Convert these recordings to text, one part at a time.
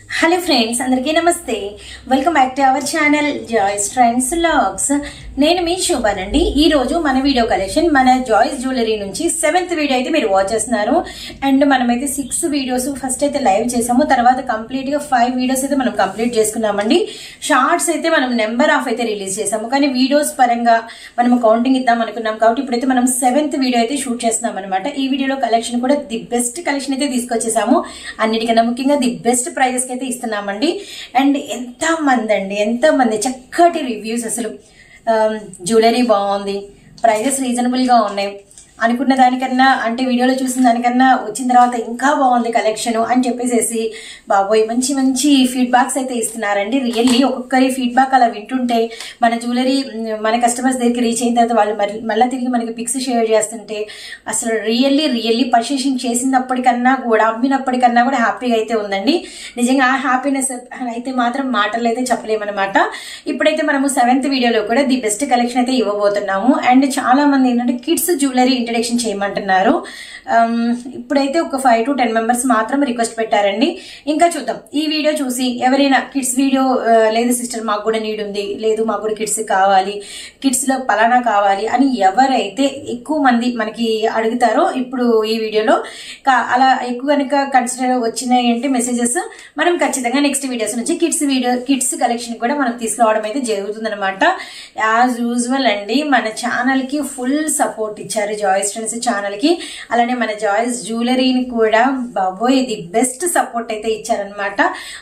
Hello friends, అందరికీ నమస్తే. Welcome back to our channel Joys Trends Vlogs. నేను మీ శోభానండి. ఈ రోజు మన వీడియో కలెక్షన్ మన జాయ్స్ జ్యువెలరీ నుంచి 7th వీడియో అయితే మీరు వాచ్ చేస్తున్నారు. అండ్ మనమైతే 6 వీడియోస్ ఫస్ట్ అయితే లైవ్ చేసాము, తర్వాత కంప్లీట్ గా 5 వీడియోస్ అయితే మనం కంప్లీట్ చేసుకున్నామండి. షార్ట్స్ అయితే మనం నెంబర్ ఆఫ్ అయితే రిలీజ్ చేసాము, కానీ వీడియోస్ పరంగా మనం కౌంటింగ్ ఇద్దాం అనుకున్నాం కాబట్టి ఇప్పుడైతే మనం 7th వీడియో అయితే షూట్ చేస్తున్నాం అనమాట. ఈ వీడియోలో కలెక్షన్ కూడా ది బెస్ట్ కలెక్షన్ అయితే తీసుకొచ్చేసాము. అన్నిటికన్నా ముఖ్యంగా ది బెస్ట్ ప్రైజెస్ అయితే ఇస్తున్నామండి. అండ్ ఎంతమంది చక్కటి రివ్యూస్, అసలు జ్యువెలరీ బాగుంది, ప్రైజెస్ రీజనబుల్ గా ఉన్నాయి, అనుకున్న దానికన్నా అంటే వీడియోలో చూసిన దానికన్నా వచ్చిన తర్వాత ఇంకా బాగుంది కలెక్షన్ అని చెప్పేసి బాబోయ్ మంచి మంచి ఫీడ్బ్యాక్స్ అయితే ఇస్తున్నారండి. రియల్లీ ఒక్కొక్కరి ఫీడ్బ్యాక్ అలా వింటుంటే మన జ్యువెలరీ మన కస్టమర్స్ దగ్గరికి రీచ్ అయిన తర్వాత వాళ్ళు మళ్ళీ తిరిగి మనకి పిక్స్ షేర్ చేస్తుంటే అసలు రియల్లీ పర్చేసింగ్ చేసినప్పటికన్నా కూడా అమ్మినప్పటికన్నా కూడా హ్యాపీగా అయితే ఉందండి. నిజంగా ఆ హ్యాపీనెస్ అయితే మాత్రం మాటలు అయితే చెప్పలేమన్నమాట. ఇప్పుడైతే మనము 7th వీడియోలో కూడా ది బెస్ట్ కలెక్షన్ అయితే ఇవ్వబోతున్నాము. అండ్ చాలా మంది ఏంటంటే కిడ్స్ జ్యువెలరీ ఇంట్రడక్షన్ చేయమంటున్నారు. ఇప్పుడైతే ఒక 5 to 10 మెంబర్స్ మాత్రం రిక్వెస్ట్ పెట్టారండి. ఇంకా చూద్దాం. ఈ వీడియో చూసి ఎవరైనా కిడ్స్ వీడియో లేదు సిస్టర్ మాకు కూడా నీడ్ ఉంది, లేదు మాకు కూడా కిడ్స్ కావాలి, కిడ్స్ లో పలానా కావాలి అని ఎవరైతే ఎక్కువ మంది మనకి అడుగుతారో ఇప్పుడు ఈ వీడియోలో అలా ఎక్కువ కనుక కన్సిడర్ వచ్చినాయి అంటే మెసేజెస్ మనం ఖచ్చితంగా నెక్స్ట్ వీడియోస్ నుంచి కిడ్స్ కలెక్షన్ కూడా మనం తీసుకురావడం అయితే జరుగుతుంది అనమాట. యాజ్ యూజువల్ అండి మన ఛానల్ కి ఫుల్ సపోర్ట్ ఇచ్చారు జాయ్స్ ట్రెండ్స్ ఛానల్ కి. అలానే మన జాయ్స్ జ్యువెలరీని కూడా బాబోయ్ ది బెస్ట్ సపోర్ట్ అయితే ఇచ్చారనమాట.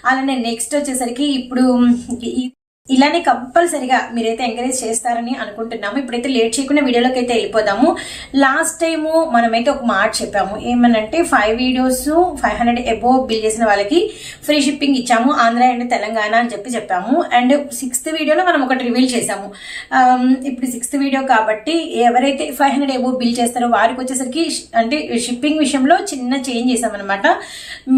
అలానే నెక్స్ట్ వచ్చేసరికి ఇప్పుడు ఇలానే కంపల్సరిగా మీరైతే ఎంకరేజ్ చేస్తారని అనుకుంటున్నాము. ఇప్పుడైతే లేట్ చేయకుండా వీడియోలోకి అయితే వెళ్ళిపోదాము. లాస్ట్ టైము మనమైతే ఒక మాట చెప్పాము, ఏమనంటే 5 వీడియోస్ 500 అబోవ్ బిల్ చేసిన వాళ్ళకి ఫ్రీ షిప్పింగ్ ఇచ్చాము, ఆంధ్ర అండ్ తెలంగాణ అని చెప్పాము. అండ్ 6th వీడియోలో మనం ఒకటి రివీల్ చేసాము. ఇప్పుడు 6th వీడియో కాబట్టి ఎవరైతే 500 అబోవ్ బిల్ చేస్తారో వారికి వచ్చేసరికి అంటే షిప్పింగ్ విషయంలో చిన్న చేంజ్ చేసామన్నమాట.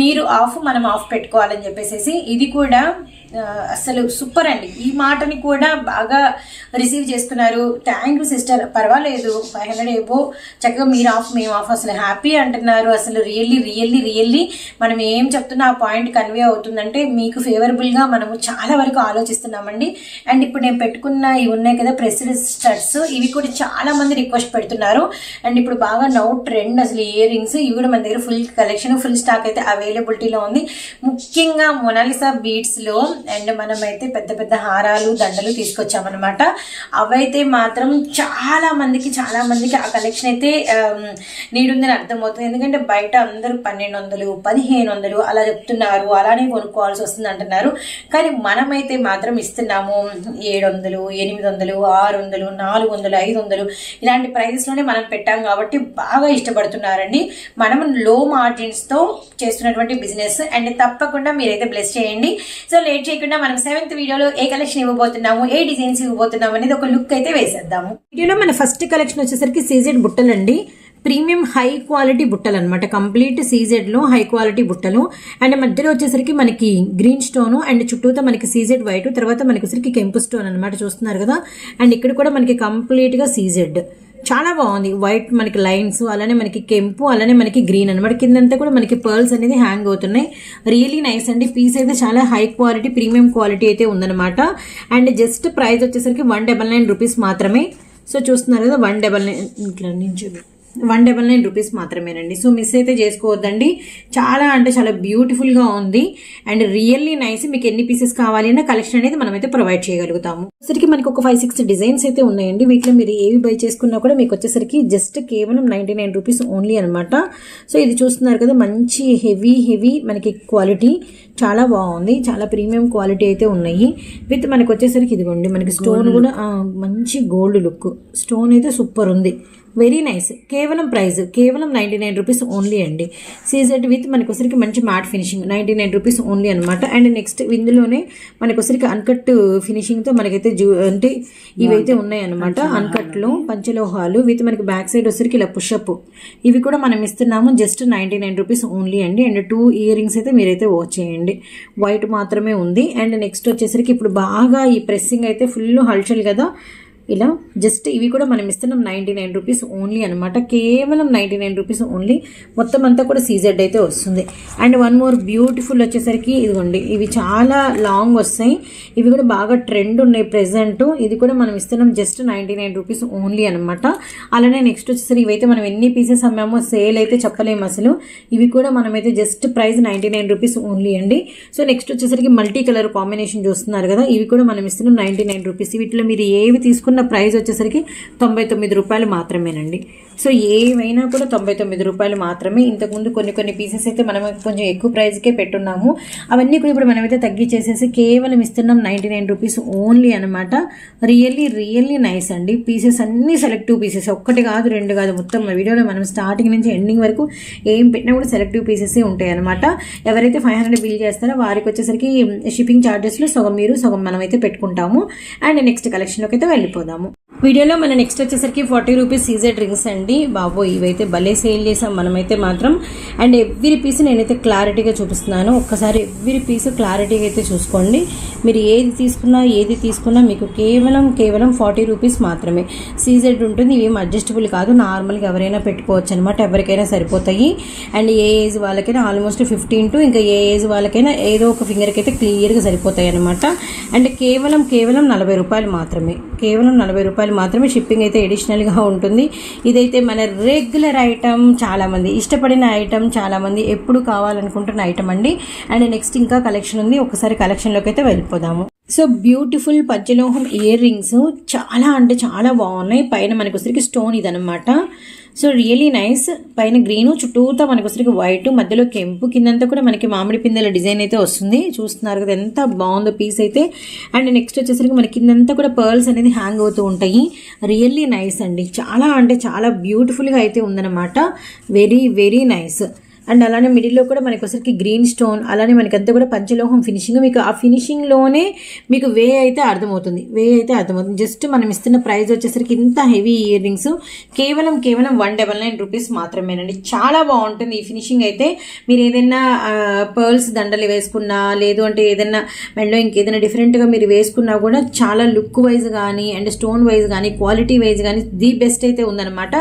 మీరు ఆఫ్ మనం ఆఫ్ పెట్టుకోవాలని చెప్పేసి ఇది కూడా అసలు సూపర్ అండి. ఈ మాటని కూడా బాగా రిసీవ్ చేసుకున్నారు. థ్యాంక్ యూ సిస్టర్, పర్వాలేదు 500 ఏవో చక్కగా మీరు ఆఫ్ మేము ఆఫ్, అసలు హ్యాపీ అంటున్నారు. అసలు రియల్లీ మనం ఏం చెప్తున్నా ఆ పాయింట్ కన్వే అవుతుందంటే మీకు ఫేవరబుల్ గా మనము చాలా వరకు ఆలోచిస్తున్నామండి. అండ్ ఇప్పుడు నేను పెట్టుకున్న ఇవి ఉన్నాయి కదా ప్రెస్డ్ స్టడ్స్, ఇవి కూడా చాలా మంది రిక్వెస్ట్ పెడుతున్నారు. అండ్ ఇప్పుడు బాగా నౌ ట్రెండ్ అసలు ఇయర్ రింగ్స్, ఇవి కూడా మన దగ్గర ఫుల్ కలెక్షన్ ఫుల్ స్టాక్ అయితే అవైలబిలిటీలో ఉంది. ముఖ్యంగా మొనాలిసా బీడ్స్ లో అండ్ మనమైతే పెద్ద పెద్ద హారాలు దండలు తీసుకొచ్చామన్నమాట. అవైతే మాత్రం చాలా మందికి ఆ కలెక్షన్ అయితే నీడ్ ఉందని అర్థమవుతుంది. ఎందుకంటే బయట అందరూ 1200 1500 అలా చెప్తున్నారు, అలానే కొనుక్కోవాల్సి వస్తుంది అంటున్నారు. కానీ మనమైతే మాత్రం ఇస్తున్నాము 700 800 600 400 500 ఇలాంటి ప్రైజెస్ లోనే మనం పెట్టాం కాబట్టి బాగా ఇష్టపడుతున్నారండి. మనం లో మార్జిన్స్ తో చేస్తున్నటువంటి బిజినెస్. అండ్ తప్పకుండా మీరైతే బ్లెస్ చేయండి. సో లేట్ చేయకుండా మనం 7th వీడియోలో ఏ కలెక్షన్ ఇవ్వబోతున్నాము, ఏ డిజైన్స్ ఇవ్వబోతున్నాము అనేది ఒక లుక్ అయితే వేసేద్దాము. వీడియోలో మన ఫస్ట్ కలెక్షన్ వచ్చేసరికి సీజెడ్ బుట్టలు అండి. ప్రీమియం హై క్వాలిటీ బుట్టలు అనమాట. కంప్లీట్ సీజెడ్ లో హై క్వాలిటీ బుట్టలు. అండ్ మధ్యలో వచ్చేసరికి మనకి గ్రీన్ స్టోన్ అండ్ చుట్టూతో మనకి సీజెడ్ వైట్, తర్వాత మనకి వచ్చరికి కెంపు స్టోన్ అనమాట, చూస్తున్నారు కదా. అండ్ ఇక్కడ కూడా మనకి కంప్లీట్ గా సీజెడ్ చాలా బాగుంది. వైట్ మనకి లైన్స్, అలానే మనకి కెంపు, అలానే మనకి గ్రీన్ అనమాట. కిందంతా కూడా మనకి పర్ల్స్ అనేది హ్యాంగ్ అవుతున్నాయి. రియలీ నైస్ అండి. పీస్ అయితే చాలా హై క్వాలిటీ ప్రీమియం క్వాలిటీ అయితే ఉందన్నమాట. అండ్ జస్ట్ ప్రైస్ వచ్చేసరికి 199 రూపీస్ మాత్రమే. సో చూస్తున్నారు కదా 199 రూపీస్ మాత్రమేనండి. సో మిస్ అయితే చేసుకోవద్దండి. చాలా అంటే చాలా బ్యూటిఫుల్ గా ఉంది అండ్ రియల్లీ నైస్. మీకు ఎన్ని పీసెస్ కావాలి అన్న కలెక్షన్ అనేది మనం అయితే ప్రొవైడ్ చేయగలుగుతాము. వచ్చేసరికి మనకి ఒక 5-6 డిజైన్స్ అయితే ఉన్నాయండి. వీటిలో మీరు ఏవి బై చేసుకున్నా కూడా మీకు వచ్చేసరికి జస్ట్ కేవలం 99 రూపీస్ ఓన్లీ అనమాట. సో ఇది చూస్తున్నారు కదా, మంచి హెవీ మనకి క్వాలిటీ చాలా బాగుంది. చాలా ప్రీమియం క్వాలిటీ అయితే ఉన్నాయి. విత్ మనకి వచ్చేసరికి ఇదిగోండి మనకి స్టోన్ కూడా మంచి గోల్డ్ లుక్, స్టోన్ అయితే సూపర్ ఉంది. Very nice. కేవలం ప్రైస్ కేవలం 99 రూపీస్ ఓన్లీ అండి. సీజెడ్ విత్ మనకి వచ్చరికి మంచి మ్యాట్ ఫినిషింగ్ 99 రూపీస్ ఓన్లీ అనమాట. అండ్ నెక్స్ట్ ఇందులోనే మనకి వచ్చరికి అన్కట్ ఫినిషింగ్ తో మనకైతే అంటే ఇవైతే ఉన్నాయి అనమాట. అన్కట్ లో పంచలోహాలు విత్ మనకి బ్యాక్ సైడ్ వచ్చరికి ఇలా పుషప్, ఇవి కూడా మనం ఇస్తున్నాము జస్ట్ 99 రూపీస్ ఓన్లీ అండి. అండ్ 2 ఇయర్ రింగ్స్ అయితే మీరైతే వాచ్ చేయండి. వైట్ మాత్రమే ఉంది. అండ్ నెక్స్ట్ వచ్చేసరికి ఇప్పుడు బాగా ఈ ప్రెస్సింగ్ అయితే ఫుల్ హల్చల్ కదా, ఇలా జస్ట్ ఇవి కూడా మనం ఇస్తున్నాం 99 రూపీస్ ఓన్లీ అనమాట. కేవలం 99 రూపీస్ ఓన్లీ. మొత్తం అంతా కూడా సీజెడ్ అయితే వస్తుంది. అండ్ వన్ మోర్ బ్యూటిఫుల్ వచ్చేసరికి ఇదిగోండి, ఇవి చాలా లాంగ్ వస్తాయి. ఇవి కూడా బాగా ట్రెండ్ ఉన్నాయి ప్రెసెంట్. ఇది కూడా మనం ఇస్తున్నాం జస్ట్ 99 రూపీస్ ఓన్లీ అనమాట. అలానే నెక్స్ట్ వచ్చేసరికి ఇవైతే మనం ఎన్ని పీసెస్ అమ్మామో సేల్ అయితే చెప్పలేము అసలు. ఇవి కూడా మనమైతే జస్ట్ ప్రైస్ 99 రూపీస్ ఓన్లీ అండి. సో నెక్స్ట్ వచ్చేసరికి మల్టీ కలర్ కాంబినేషన్ చూస్తున్నారు కదా, ఇవి కూడా మనం ఇస్తున్నాం 99 రూపీస్. వీటిలో మీరు ఏవి తీసుకున్న ప్రైస్ వచ్చేసరికి 99 రూపాయలు మాత్రమేనండి. సో ఏవైనా కూడా 99 రూపాయలు మాత్రమే. ఇంతకుముందు కొన్ని పీసెస్ అయితే మనం కొంచెం ఎక్కువ ప్రైస్కే పెట్టున్నాము. అవన్నీ కూడా ఇప్పుడు మనమైతే తగ్గించేసేసి కేవలం ఇస్తున్నాం 99 రూపీస్ ఓన్లీ అనమాట. రియల్లీ నైస్ అండి. పీసెస్ అన్ని సెలెక్టివ్ పీసెస్, ఒక్కటి కాదు రెండు కాదు, మొత్తం వీడియోలో మనం స్టార్టింగ్ నుంచి ఎండింగ్ వరకు ఏం పెట్టినా కూడా సెలెక్టివ్ పీసెస్ ఉంటాయి అనమాట. ఎవరైతే 500 బిల్ చేస్తారో వారికి వచ్చేసరికి షిప్పింగ్ ఛార్జెస్లో సగం మీరు సగం మనమైతే పెట్టుకుంటాము. అండ్ నెక్స్ట్ కలెక్షన్లోకి అయితే వెళ్ళిపోదాము. వీడియోలో మన నెక్స్ట్ వచ్చేసరికి 40 రూపీస్ సీజెడ్ రింగ్స్ అండి. బాబో ఇవైతే భలే సేల్ చేసాం మనమైతే మాత్రం. అండ్ ఎవ్రీ పీస్ నేనైతే క్లారిటీగా చూపిస్తున్నాను. ఒక్కసారి ఎవ్రీ పీస్ క్లారిటీగా అయితే చూసుకోండి. మీరు ఏది తీసుకున్నా మీకు కేవలం 40 రూపీస్ మాత్రమే. సీజెడ్ ఉంటుంది. ఇవేం అడ్జస్టబుల్ కాదు, నార్మల్గా ఎవరైనా పెట్టుకోవచ్చు అనమాట. ఎవరికైనా సరిపోతాయి. అండ్ ఏ ఏజ్ వాళ్ళకైనా ఆల్మోస్ట్ 15 టు ఇంకా ఏ ఏజ్ వాళ్ళకైనా ఏదో ఒక ఫింగర్కి అయితే క్లియర్గా సరిపోతాయి అనమాట. అండ్ కేవలం 40 రూపాయలు మాత్రమే. కేవలం 40 రూపాయలు మాత్రమే. షిప్పింగ్ అయితే అడిషనల్గా ఉంటుంది. ఇదైతే మన రెగ్యులర్ ఐటమ్, చాలామంది ఇష్టపడిన ఐటమ్, చాలామంది ఎప్పుడు కావాలనుకుంటున్న ఐటమ్ అండి. అండ్ నెక్స్ట్ ఇంకా కలెక్షన్ ఉంది. ఒకసారి కలెక్షన్లోకి అయితే వెళ్ళిపోదాము. సో బ్యూటిఫుల్ పంచలోహం ఇయర్ రింగ్స్ చాలా అంటే చాలా బాగున్నాయి. పైన మనకు వచ్చరికి స్టోన్ ఇదనమాట. So really nice. పైన గ్రీను, చుట్టూతా మనకు వచ్చరికి వైట్, మధ్యలో కెంపు, కిందంతా కూడా మనకి మామిడి పిందెల డిజైన్ అయితే వస్తుంది. చూస్తున్నారు కదా ఎంత బాగుందో పీస్ అయితే. అండ్ నెక్స్ట్ వచ్చేసరికి మనకి కిందంతా కూడా పర్ల్స్ అనేది హ్యాంగ్ అవుతూ ఉంటాయి. రియల్లీ నైస్ అండి. చాలా అంటే చాలా బ్యూటిఫుల్గా అయితే ఉందన్నమాట. Very nice. అండ్ అలానే మిడిల్లో కూడా మనకి వచ్చరికి గ్రీన్ స్టోన్, అలానే మనకంతా కూడా పంచలోహం ఫినిషింగ్. మీకు ఆ ఫినిషింగ్లోనే మీకు వే అయితే అర్థమవుతుంది. జస్ట్ మనం ఇస్తున్న ప్రైస్ వచ్చేసరికి ఇంత హెవీ ఇయర్ రింగ్స్ కేవలం 199 రూపీస్ మాత్రమేనండి. చాలా బాగుంటుంది ఈ ఫినిషింగ్ అయితే. మీరు ఏదైనా పర్ల్స్ దండలు వేసుకున్నా, లేదు అంటే ఏదైనా మెడలో ఇంకేదైనా డిఫరెంట్గా మీరు వేసుకున్నా కూడా చాలా లుక్ వైజ్ కానీ అండ్ స్టోన్ వైజ్ కానీ క్వాలిటీ వైజ్ కానీ ది బెస్ట్ అయితే ఉందన్నమాట.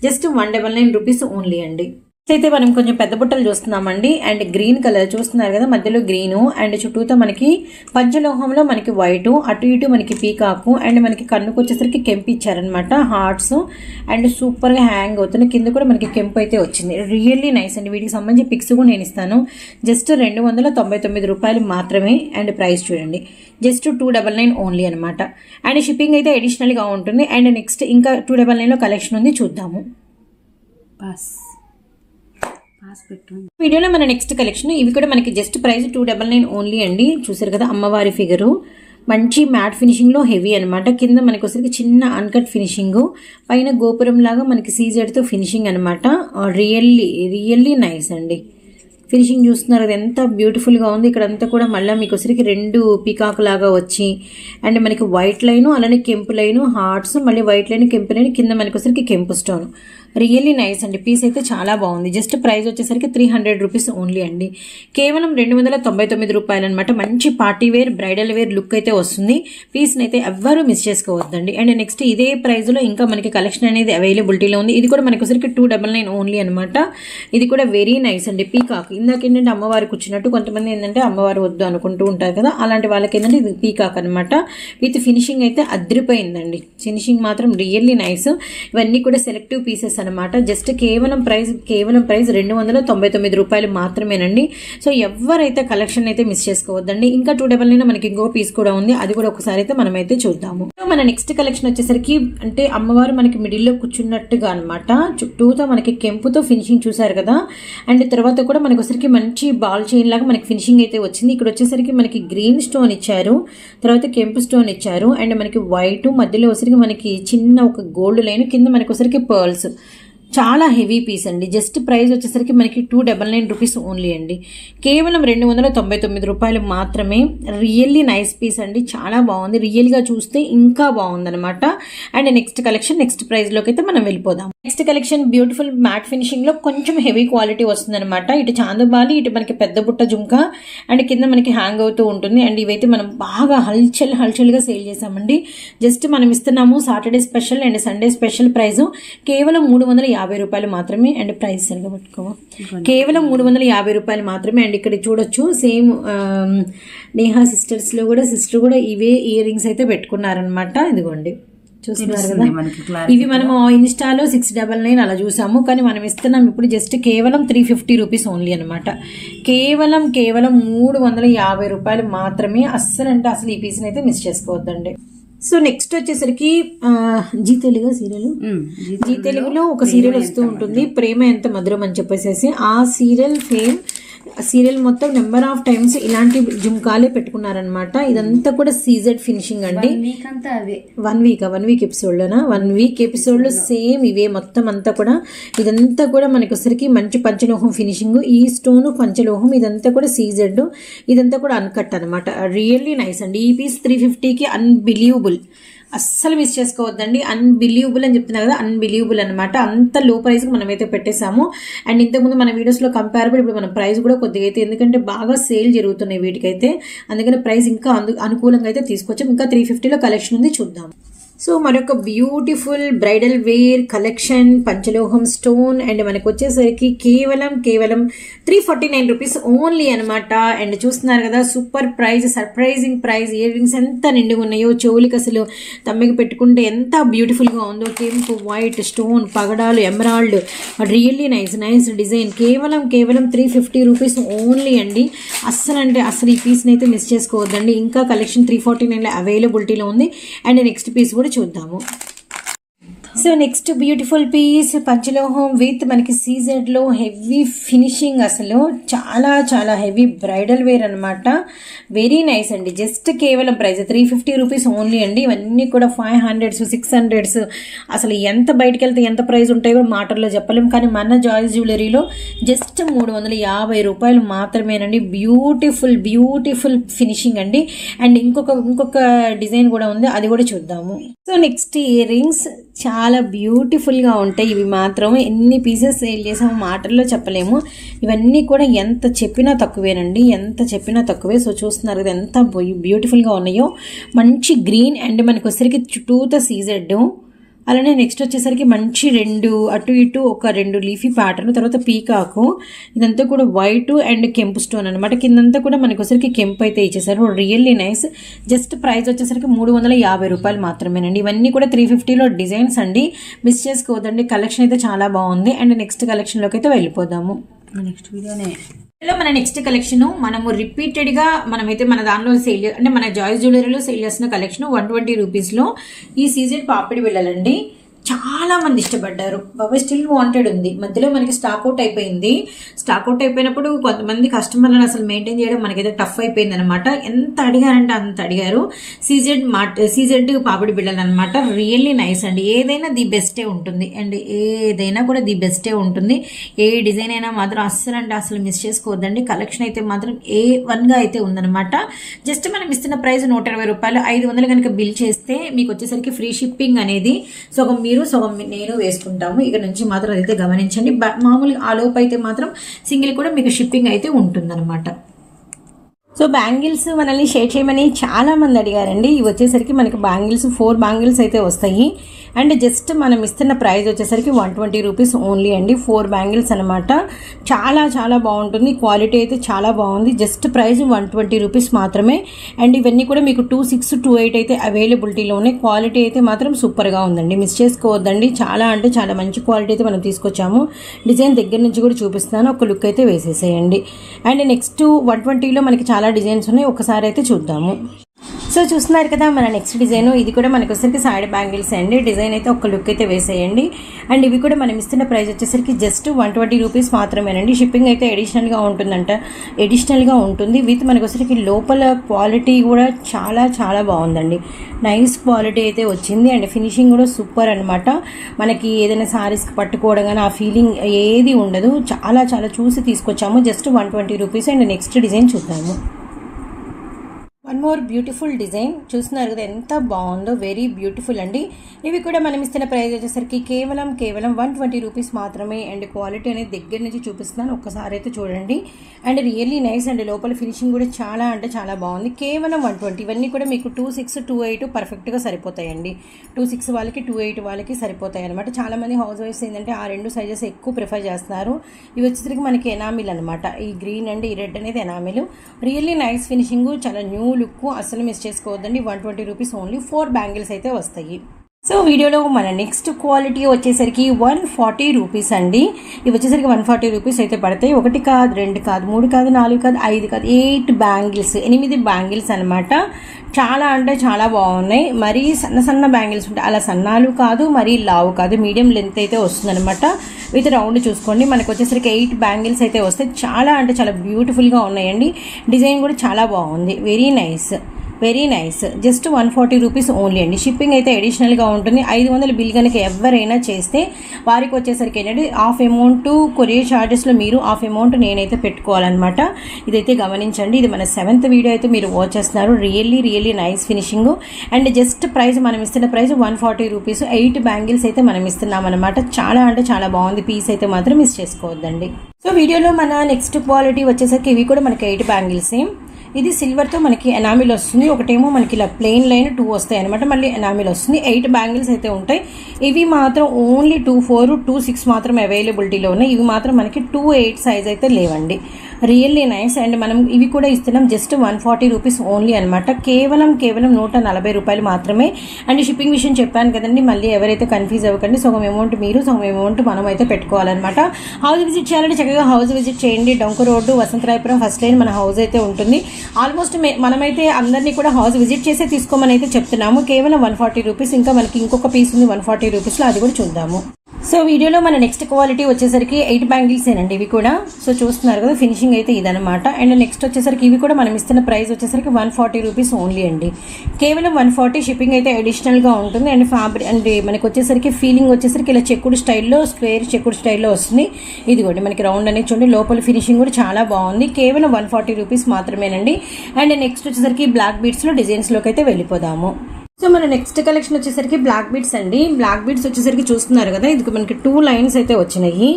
జస్ట్ 199 రూపీస్ ఓన్లీ అండి. అయితే మనం కొంచెం పెద్ద బుట్టలు చూస్తున్నామండి. అండ్ గ్రీన్ కలర్ చూస్తున్నారు కదా, మధ్యలో గ్రీను అండ్ చుట్టూతో మనకి పంచలోహంలో మనకి వైట్, అటు ఇటు మనకి పీకాకు, అండ్ మనకి కన్నుకు వచ్చేసరికి కెంపు ఇచ్చారనమాట, హార్ట్స్. అండ్ సూపర్గా హ్యాంగ్ అవుతుంది. కింద కూడా మనకి కెంపు అయితే వచ్చింది. రియల్లీ నైస్ అండి. వీటికి సంబంధించి పిక్స్ కూడా నేను ఇస్తాను. జస్ట్ 299 రూపాయలు మాత్రమే. అండ్ ప్రైస్ చూడండి, జస్ట్ 299 ఓన్లీ అనమాట. అండ్ షిప్పింగ్ అయితే అడిషనల్గా ఉంటుంది. అండ్ నెక్స్ట్ ఇంకా 299లో కలెక్షన్ ఉంది, చూద్దాము. వీడియోలో మన నెక్స్ట్ కలెక్షన్. ఇవి కూడా మనకి జస్ట్ ప్రైస్ 299 ఓన్లీ అండి. చూసారు కదా అమ్మవారి ఫిగరు, మంచి మ్యాట్ ఫినిషింగ్ లో హెవీ అనమాట. కింద మనకి వచ్చరికి చిన్న అన్కట్ ఫినిషింగ్, పైన గోపురం లాగా మనకి సీజెడ్ తో ఫినిషింగ్ అనమాట. రియల్లీ నైస్ అండి. ఫినిషింగ్ చూస్తున్నారు అది ఎంత బ్యూటిఫుల్గా ఉంది. ఇక్కడ అంతా కూడా మళ్ళీ మీకు వచ్చరికి 2 పీకాక్ లాగా వచ్చి, అండ్ మనకి వైట్ లైను, అలానే కెంపు లైను, హార్ట్స్, మళ్ళీ వైట్ లైన్, కెంపు లైన్, కింద మనకి వచ్చరికి కెంపు స్టోన్. రియల్లీ నైస్ అండి. పీస్ అయితే చాలా బాగుంది. జస్ట్ ప్రైస్ వచ్చేసరికి 300 రూపీస్ ఓన్లీ అండి. కేవలం 299 రూపాయలు అనమాట. మంచి party wear, bridal wear look అయితే వస్తుంది. పీస్ని అయితే ఎవ్వరూ మిస్ చేసుకోవద్దండి. అండ్ నెక్స్ట్ ఇదే ప్రైస్లో ఇంకా మనకి కలెక్షన్ అనేది అవైలబిలిటీలో ఉంది. ఇది కూడా మనకి వచ్చరికి 299 ఓన్లీ అనమాట. ఇది కూడా వెరీ నైస్ అండి. పీకాక్ ఇందాక ఏంటంటే అమ్మవారు కూర్చున్నట్టు, కొంతమంది ఏంటంటే అమ్మవారు వద్దు అనుకుంటూ ఉంటారు కదా, అలాంటి వాళ్ళకి ఏంటంటే ఇది పీకాక్ అనమాట. విత్ ఫినిషింగ్ అయితే అద్రిపోయిందండి. ఫినిషింగ్ మాత్రం రియల్లీ నైస్. ఇవన్నీ కూడా సెలెక్టివ్ పీసెస్ అనమాట. జస్ట్ కేవలం ప్రైస్ 299 రూపాయలు మాత్రమేనండి. సో ఎవరైతే కలెక్షన్ అయితే మిస్ చేసుకోవద్దండి. ఇంకా 299 మనకి ఇంకో పీస్ కూడా ఉంది, అది కూడా ఒకసారి అయితే మనమైతే చూద్దాము. మన నెక్స్ట్ కలెక్షన్ వచ్చేసరికి అంటే అమ్మవారు మనకి మిడిల్లో కూర్చున్నట్టుగా అనమాట. చుట్టూతో మనకి కెంపుతో ఫినిషింగ్ చూసారు కదా. అండ్ తర్వాత కూడా మనకి వచ్చరికి మంచి బాల్ చైన్ లాగా మనకి ఫినిషింగ్ అయితే వచ్చింది. ఇక్కడ వచ్చేసరికి మనకి గ్రీన్ స్టోన్ ఇచ్చారు, తర్వాత కెంపు స్టోన్ ఇచ్చారు, అండ్ మనకి వైట్, మధ్యలో వచ్చరికి మనకి చిన్న ఒక గోల్డ్ లైన్, కింద మనకి వచ్చరికి పర్ల్స్. చాలా హెవీ పీస్ అండి. జస్ట్ ప్రైస్ వచ్చేసరికి మనకి 299 రూపీస్ ఓన్లీ అండి. కేవలం 299 రూపాయలు మాత్రమే. రియల్లీ నైస్ పీస్ అండి, చాలా బాగుంది. రియల్గా చూస్తే ఇంకా బాగుందనమాట. అండ్ నెక్స్ట్ కలెక్షన్, నెక్స్ట్ ప్రైస్లోకి అయితే మనం వెళ్ళిపోదాం. నెక్స్ట్ కలెక్షన్ బ్యూటిఫుల్ మ్యాట్ ఫినిషింగ్లో కొంచెం హెవీ క్వాలిటీ వస్తుందన్నమాట. ఇటు చాందుబాలి, ఇటు మనకి పెద్ద బుట్ట జుంకా అండ్ కింద మనకి హ్యాంగ్ అవుతూ ఉంటుంది. అండ్ ఇవైతే మనం బాగా హల్చల్గా సేల్ చేసామండి. జస్ట్ మనం ఇస్తున్నాము Saturday special and Sunday special price కేవలం 350 రూపాయలు మాత్రమే. అండ్ ప్రైస్ సరిగా పట్టుకోవా, కేవలం 350 రూపాయలు మాత్రమే. అండ్ ఇక్కడ చూడొచ్చు సేమ్ నేహా సిస్టర్స్ లో కూడా సిస్టర్ కూడా ఇవే ఇయర్ రింగ్స్ అయితే పెట్టుకున్నారనమాట. ఇదిగోండి చూస్తున్నారు కదా, ఇవి మనం ఇన్స్టాలో 699 అలా చూసాము, కానీ మనం ఇస్తున్నాం ఇప్పుడు జస్ట్ కేవలం 350 రూపీస్ ఓన్లీ అనమాట. కేవలం 350 రూపాయలు మాత్రమే. అస్సలు అంటే అసలు ఈ పీస్ని అయితే మిస్ చేసుకోవద్దండి. సో నెక్స్ట్ వచ్చేసరికి జీ తెలుగు సీరియల్, జీ తెలుగులో ఒక సీరియల్ వస్తూ ఉంటుంది, ప్రేమ ఎంత మధురం అని చెప్పేసి. ఆ సీరియల్ మొత్తం నెంబర్ ఆఫ్ టైమ్స్ ఇలాంటి జుంకాలే పెట్టుకున్నారనమాట. ఇదంతా కూడా సీజెడ్ ఫినిషింగ్ అండి. 1 వీక్ ఎపిసోడ్ లో సేమ్ ఇవే మొత్తం అంతా కూడా. ఇదంతా కూడా మనకి వచ్చరికి మంచి పంచలోహం ఫినిషింగ్. ఈ స్టోన్ పంచలోహం, ఇదంతా కూడా సీజెడ్, ఇదంతా కూడా అన్కట్ అనమాట. రియల్లీ నైస్ అండి. ఈ పీస్ 350కి అన్బిలీవబుల్, అస్సలు మిస్ చేసుకోవద్దండి. అన్బిలీవబుల్ అని చెప్తున్నా కదా, అన్బిలీవబుల్ అనమాట. అంత లో ప్రైస్కి మనమైతే పెట్టేశాము. అండ్ ఇంతకుముందు మన వీడియోస్లో కంపారబుల్ ఇప్పుడు మన ప్రైస్ కూడా కొద్దిగా అయితే, ఎందుకంటే బాగా సేల్ జరుగుతున్నాయి వీటికైతే, అందుకని ప్రైస్ ఇంకా అనుకూలంగా అయితే తీసుకొచ్చాం. ఇంకా 350లో కలెక్షన్ ఉంది, చూద్దాం. సో మరొక బ్యూటిఫుల్ బ్రైడల్ వేర్ కలెక్షన్, పంచలోహం స్టోన్. అండ్ మనకు వచ్చేసరికి కేవలం 349 రూపీస్ ఓన్లీ అనమాట. అండ్ చూస్తున్నారు కదా, super price, surprising price. Ear rings ఎంత నిండుగా ఉన్నాయో, చెవులకి అసలు తమ్మికి పెట్టుకుంటే ఎంత బ్యూటిఫుల్గా ఉందో. కెంపు, వైట్ స్టోన్, పగడాలు, ఎమరాల్డ్, రియల్లీ నైస్ డిజైన్. కేవలం 350 రూపీస్ ఓన్లీ అండి. అస్సలు అంటే అసలు ఈ పీస్ని అయితే మిస్ చేసుకోవద్దండి. ఇంకా కలెక్షన్ 349లో అవైలబిలిటీలో ఉంది. అండ్ నెక్స్ట్ పీస్ కూడా చూద్దాము. సో నెక్స్ట్ బ్యూటిఫుల్ పీస్ పంచలోహం విత్ మనకి సీజెడ్ లో హెవీ ఫినిషింగ్, అసలు చాలా హెవీ బ్రైడల్ వేర్ అనమాట. వెరీ నైస్ అండి. జస్ట్ కేవలం ప్రైస్ 350 రూపీస్ ఓన్లీ అండి. ఇవన్నీ కూడా 500s 600s, అసలు ఎంత బయటకు వెళ్తే ఎంత ప్రైస్ ఉంటాయో మాటల్లో చెప్పలేము. కానీ మన జాయ్స్ జ్యువెలరీలో జస్ట్ 350 రూపాయలు మాత్రమేనండి. బ్యూటిఫుల్ ఫినిషింగ్ అండి. అండ్ ఇంకొక డిజైన్ కూడా ఉంది, అది కూడా చూద్దాము. సో నెక్స్ట్ ఇయర్ రింగ్స్ చాలా బ్యూటిఫుల్గా ఉంటాయి. ఇవి మాత్రం ఎన్ని పీసెస్ సేల్ చేసామో మాటల్లో చెప్పలేము. ఇవన్నీ కూడా ఎంత చెప్పినా తక్కువేనండి, ఎంత చెప్పినా తక్కువే. సో చూస్తున్నారు కదా ఎంత బ్యూటిఫుల్గా ఉన్నాయో. మంచి గ్రీన్ అండ్ మనకు వచ్చేసరికి చుట్టూతో సీజెడ్. అలానే నెక్స్ట్ వచ్చేసరికి మంచి అటు ఇటు ఒక 2 లీఫీ ప్యాటర్న్, తర్వాత పీకాకు. ఇదంతా కూడా వైట్ అండ్ కెంపు స్టోన్ అనమాట. కిందంతా కూడా మనకు వచ్చేసరికి కెంపు అయితే ఇచ్చేసారు. Really nice. జస్ట్ ప్రైస్ వచ్చేసరికి 350 రూపాయలు మాత్రమేనండి. ఇవన్నీ కూడా 350లో డిజైన్స్ అండి, మిస్ చేసుకోవద్దండి. కలెక్షన్ అయితే చాలా బాగుంది. అండ్ నెక్స్ట్ కలెక్షన్లోకి అయితే వెళ్ళిపోదాము. నెక్స్ట్ వీడియోనే మన నెక్స్ట్ కలెక్షన్ మనము రిపీటెడ్ గా మనమైతే మన దానిలో సేల్ అంటే మన జాయ్స్ జ్యువెలరీలో సేల్ చేస్తున్న కలెక్షన్ 120 రూపీస్లో ఈ సీజన్ పాపిడి బిళ్ళలండి. చాలా మంది ఇష్టపడ్డారు. బాబాయ్ స్టిల్ వాంటెడ్ ఉంది. మధ్యలో మనకి స్టాక్ అవుట్ అయిపోయినప్పుడు కొంతమంది కస్టమర్లను అసలు మెయింటైన్ చేయడం మనకైతే టఫ్ అయిపోయింది అనమాట. ఎంత అడిగారంటే అంత అడిగారు. సీజెడ్ పాపిడి బిళ్ళలు అనమాట. రియల్లీ నైస్ అండి. ఏదైనా ది బెస్టే ఉంటుంది అండ్ ఏదైనా కూడా ది బెస్టే ఉంటుంది. ఏ డిజైన్ అయినా మాత్రం అస్సలు మిస్ చేసుకోవద్దండి. కలెక్షన్ అయితే మాత్రం A1గా అయితే ఉందనమాట. జస్ట్ మనం ఇస్తున్న ప్రైస్ 120 రూపాయలు. 500 కనుక బిల్ చేస్తే మీకు వచ్చేసరికి ఫ్రీ షిప్పింగ్ అనేది సగం మీరు సగం నేను వేసుకుంటాము. ఇక నుంచి మాత్రం అదైతే గమనించండి. మామూలుగా ఆ లోపు అయితే మాత్రం సింగిల్ కూడా మీకు షిప్పింగ్ అయితే ఉంటుందన్నమాట. సో బ్యాంగిల్స్ మనల్ని షేర్ చేయమని చాలా మంది అడిగారండి. ఇవి వచ్చేసరికి మనకి బ్యాంగిల్స్ 4 బ్యాంగిల్స్ అయితే వస్తాయి. అండ్ జస్ట్ మనం ఇస్తున్న ప్రైస్ వచ్చేసరికి 120 రూపీస్ ఓన్లీ అండి. 4 బ్యాంగిల్స్ అనమాట. చాలా బాగుంటుంది. క్వాలిటీ అయితే చాలా బాగుంది. జస్ట్ ప్రైస్ 120 రూపీస్ మాత్రమే. అండ్ ఇవన్నీ కూడా మీకు 26, 28 అయితే అవైలబిలిటీలో ఉన్నాయి. క్వాలిటీ అయితే మాత్రం సూపర్గా ఉందండి, మిస్ చేసుకోవద్దండి. చాలా మంచి క్వాలిటీ అయితే మనం తీసుకొచ్చాము. డిజైన్ దగ్గర నుంచి కూడా చూపిస్తాను, ఒక లుక్ అయితే వేసేసేయండి. అండ్ నెక్స్ట్ 120లో మనకి చాలా డిజైన్స్ ఉన్నాయి, ఒకసారి అయితే చూద్దాము. సో చూస్తున్నారు కదా మన నెక్స్ట్ డిజైన్. ఇది కూడా మనకు వచ్చేసరికి సైడ్ బ్యాంగిల్స్ అండి. డిజైన్ అయితే ఒక లుక్ అయితే వేసేయండి. అండ్ ఇవి కూడా మనం ఇస్తున్న ప్రైస్ వచ్చేసరికి జస్ట్ 120 రూపీస్ మాత్రమేనండి. షిప్పింగ్ అయితే ఎడిషనల్గా ఉంటుంది. విత్ మనకు వచ్చేసరికి లోపల క్వాలిటీ కూడా చాలా చాలా బాగుందండి. నైస్ క్వాలిటీ అయితే వచ్చింది. అండ్ ఫినిషింగ్ కూడా సూపర్ అనమాట. మనకి ఏదైనా సారీస్కి పట్టుకోవడం కానీ ఆ ఫీలింగ్ ఏది ఉండదు. చాలా చాలా చూసి తీసుకొచ్చాము. Just 120 rupees. And next design చూద్దాము. One more beautiful design. చూస్తున్నారు కదా ఎంత బాగుందో. వెరీ బ్యూటిఫుల్ అండి. ఇవి కూడా మనం ఇస్తున్న ప్రైస్ వచ్చేసరికి కేవలం 120 రూపీస్ మాత్రమే. అండ్ క్వాలిటీ అనేది దగ్గర నుంచి చూపిస్తున్నాను, ఒక్కసారి అయితే చూడండి. And really nice. అండ్ లోపల ఫినిషింగ్ కూడా చాలా అంటే చాలా బాగుంది. కేవలం 120. ఇవన్నీ కూడా మీకు 26, 28 పర్ఫెక్ట్గా సరిపోతాయండి. 26 వాళ్ళకి 28 వాళ్ళకి సరిపోతాయి అనమాట. చాలామంది హౌస్ వైఫ్స్ ఏంటంటే ఆ రెండు సైజెస్ ఎక్కువ ప్రిఫర్ చేస్తున్నారు. ఇవి వచ్చేసరికి మనకి ఎనామిల్ అనమాట. ఈ గ్రీన్ అండ్ ఈ రెడ్ అనేది ఎనామిల్. రియల్లీ నైస్ ఫినిషింగ్, చాలా న్యూ లుక్. అసలు మిస్ చేసుకోవద్దండి. 120 రూపీస్ ఓన్లీ. 4 బ్యాంగిల్స్ అయితే వస్తాయి. సో వీడియోలో మన నెక్స్ట్ క్వాలిటీ వచ్చేసరికి 140 రూపీస్ అండి. ఇవి వచ్చేసరికి 140 రూపీస్ అయితే పడతాయి. 1 కాదు, 2 కాదు, 3 కాదు, 4 కాదు, 5 కాదు, 8 బ్యాంగిల్స్, 8 బ్యాంగిల్స్ అనమాట. చాలా అంటే చాలా బాగున్నాయి. మరీ సన్న బ్యాంగిల్స్ ఉంటాయి, అలా సన్నాలు కాదు, మరీ లావు కాదు, మీడియం లెంత్ అయితే వస్తుంది అనమాట. విత్ రౌండ్ చూసుకోండి. మనకు వచ్చేసరికి 8 బ్యాంగిల్స్ అయితే వస్తాయి. చాలా అంటే చాలా బ్యూటిఫుల్గా ఉన్నాయండి. డిజైన్ కూడా చాలా బాగుంది. Very nice. Just 140 rupees only అండి. షిప్పింగ్ అయితే అడిషనల్గా ఉంటుంది. 500 బిల్ కనుక ఎవరైనా చేస్తే వారికి వచ్చేసరికి ఏంటంటే హాఫ్ అమౌంట్ కొరియర్ ఛార్జెస్లో మీరు హాఫ్ అమౌంట్ నేనైతే పెట్టుకోవాలన్నమాట. ఇదైతే గమనించండి. ఇది మన 7th వీడియో అయితే మీరు వాచ్ చేస్తున్నారు. Really nice finishing. And just price మనం ఇస్తున్న ప్రైస్ 140 రూపీస్. 8 బ్యాంగిల్స్ అయితే మనం ఇస్తున్నాం అనమాట. చాలా అంటే చాలా బాగుంది. పీస్ అయితే మాత్రం మిస్ చేసుకోవద్దండి. సో వీడియోలో మన నెక్స్ట్ క్వాలిటీ వచ్చేసరికి ఇవి కూడా మనకి 8 బ్యాంగిల్స్. ఇది సిల్వర్తో మనకి ఎనామిల్ వస్తుంది. ఒకటేమో మనకి ఇలా ప్లెయిన్ లైన్ 2 వస్తాయి అనమాట. మళ్ళీ ఎనామిల్ వస్తుంది. 8 బ్యాంగిల్స్ అయితే ఉంటాయి. ఇవి మాత్రం ఓన్లీ 24, 26 మాత్రం అవైలబిలిటీలో ఉన్నాయి. ఇవి మాత్రం మనకి 28 సైజ్ అయితే లేవండి. Really nice. అండ్ మనం ఇవి కూడా ఇస్తున్నాం జస్ట్ 140 రూపీస్ ఓన్లీ అనమాట. కేవలం 140 రూపాయలు మాత్రమే. అండ్ షిప్పింగ్ విషయం చెప్పాను కదండి. మళ్ళీ ఎవరైతే కన్ఫ్యూజ్ అవ్వకండి. సగం అమౌంట్ మీరు, సగం అమౌంట్ మనం అయితే పెట్టుకోవాలన్నమాట. హౌస్ విజిట్ చేయాలంటే చక్కగా హౌస్ విజిట్ చేయండి. డొంక రోడ్డు, వసంతరాయపురం ఫస్ట్ లైన్ మన హౌస్ అయితే ఉంటుంది. ఆల్మోస్ట్ మనమైతే అందరినీ కూడా హౌస్ విజిట్ చేసే తీసుకోమని అయితే చెప్తున్నాము. కేవలం 140 రూపీస్. ఇంకా మనకి ఇంకొక పీస్ ఉంది 140 రూపీస్లో, అది కూడా చూద్దాము. సో వీడియోలో మన నెక్స్ట్ క్వాలిటీ వచ్చేసరికి 8 బ్యాంగిల్స్ ఏనండి ఇవి కూడా. సో చూస్తున్నారు కదా ఫినిషింగ్ అయితే ఇదనమాట. అండ్ నెక్స్ట్ వచ్చేసరికి ఇవి కూడా మనం ఇస్తున్న ప్రైస్ వచ్చేసరికి 140 రూపీస్ ఓన్లీ అండి. కేవలం 140. షిప్పింగ్ అయితే అడిషనల్గా ఉంటుంది. అండ్ ఫ్యాబ్రిక్ అండ్ మనకి వచ్చేసరికి ఫీలింగ్ వచ్చేసరికి ఇలా చెక్కుడు స్టైల్లో, స్క్వేర్ చెక్కుడు స్టైల్లో వస్తుంది. ఇదిగోండి మనకి రౌండ్ అనేది చూడండి. లోపల ఫినిషింగ్ కూడా చాలా బాగుంది. కేవలం 140 రూపీస్ మాత్రమేనండి. అండ్ నెక్స్ట్ వచ్చేసరికి బ్లాక్ బీడ్స్లో డిజైన్స్లోకి అయితే వెళ్ళిపోదాము. సో మన నెక్స్ట్ కలెక్షన్ వచ్చేసరికి బ్లాక్ బీడ్స్ అండి. బ్లాక్ బీడ్స్ వచ్చేసరికి చూస్తున్నారు కదా. ఇది మనకి 2 లైన్స్ అయితే వచ్చినాయి.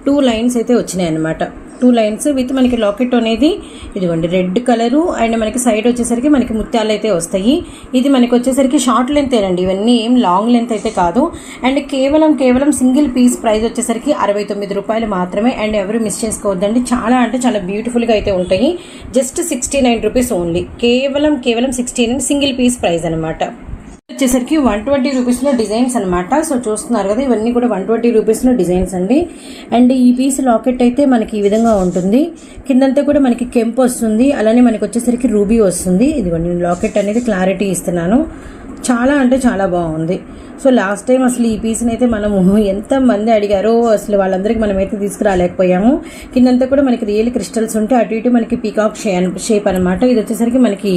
2 లైన్స్ అయితే వచ్చినాయి అనమాట. 2 లైన్స్ విత్ మనకి లాకెట్ అనేది ఇదిగోండి రెడ్ కలరు. అండ్ మనకి సైడ్ వచ్చేసరికి మనకి ముత్యాలు అయితే వస్తాయి. ఇది మనకి వచ్చేసరికి షార్ట్ లెంత్ ఏనండి. ఇవన్నీ ఏం లాంగ్ లెంత్ అయితే కాదు. అండ్ కేవలం సింగిల్ పీస్ ప్రైస్ వచ్చేసరికి 69 రూపాయలు మాత్రమే. అండ్ ఎవరు మిస్ చేసుకోవద్దండి. చాలా అంటే చాలా బ్యూటిఫుల్గా అయితే ఉంటాయి. Just 69 rupees only. కేవలం 69 సింగిల్ పీస్ ప్రైస్ అనమాట. వచ్చేసరికి 120 రూపీస్లో డిజైన్స్ అనమాట. సో చూస్తున్నారు కదా ఇవన్నీ కూడా 120 రూపీస్లో డిజైన్స్ అండి. అండ్ ఈ పీస్ లాకెట్ అయితే మనకి ఈ విధంగా ఉంటుంది. కిందంతా కూడా మనకి కెంపు వస్తుంది. అలానే మనకి వచ్చేసరికి రూబీ వస్తుంది. ఇదిగోండి లాకెట్ అనేది క్లారిటీ ఇస్తున్నాను. చాలా అంటే చాలా బాగుంది. సో లాస్ట్ టైం అసలు ఈ పీస్ని అయితే మనము ఎంతమంది అడిగారో అసలు వాళ్ళందరికీ మనమైతే తీసుకురాలేకపోయాము. కిందంతా కూడా మనకి రియల్ క్రిస్టల్స్ ఉంటే అటు ఇటు మనకి పీకాక్ షేప్ అనమాట. ఇది వచ్చేసరికి మనకి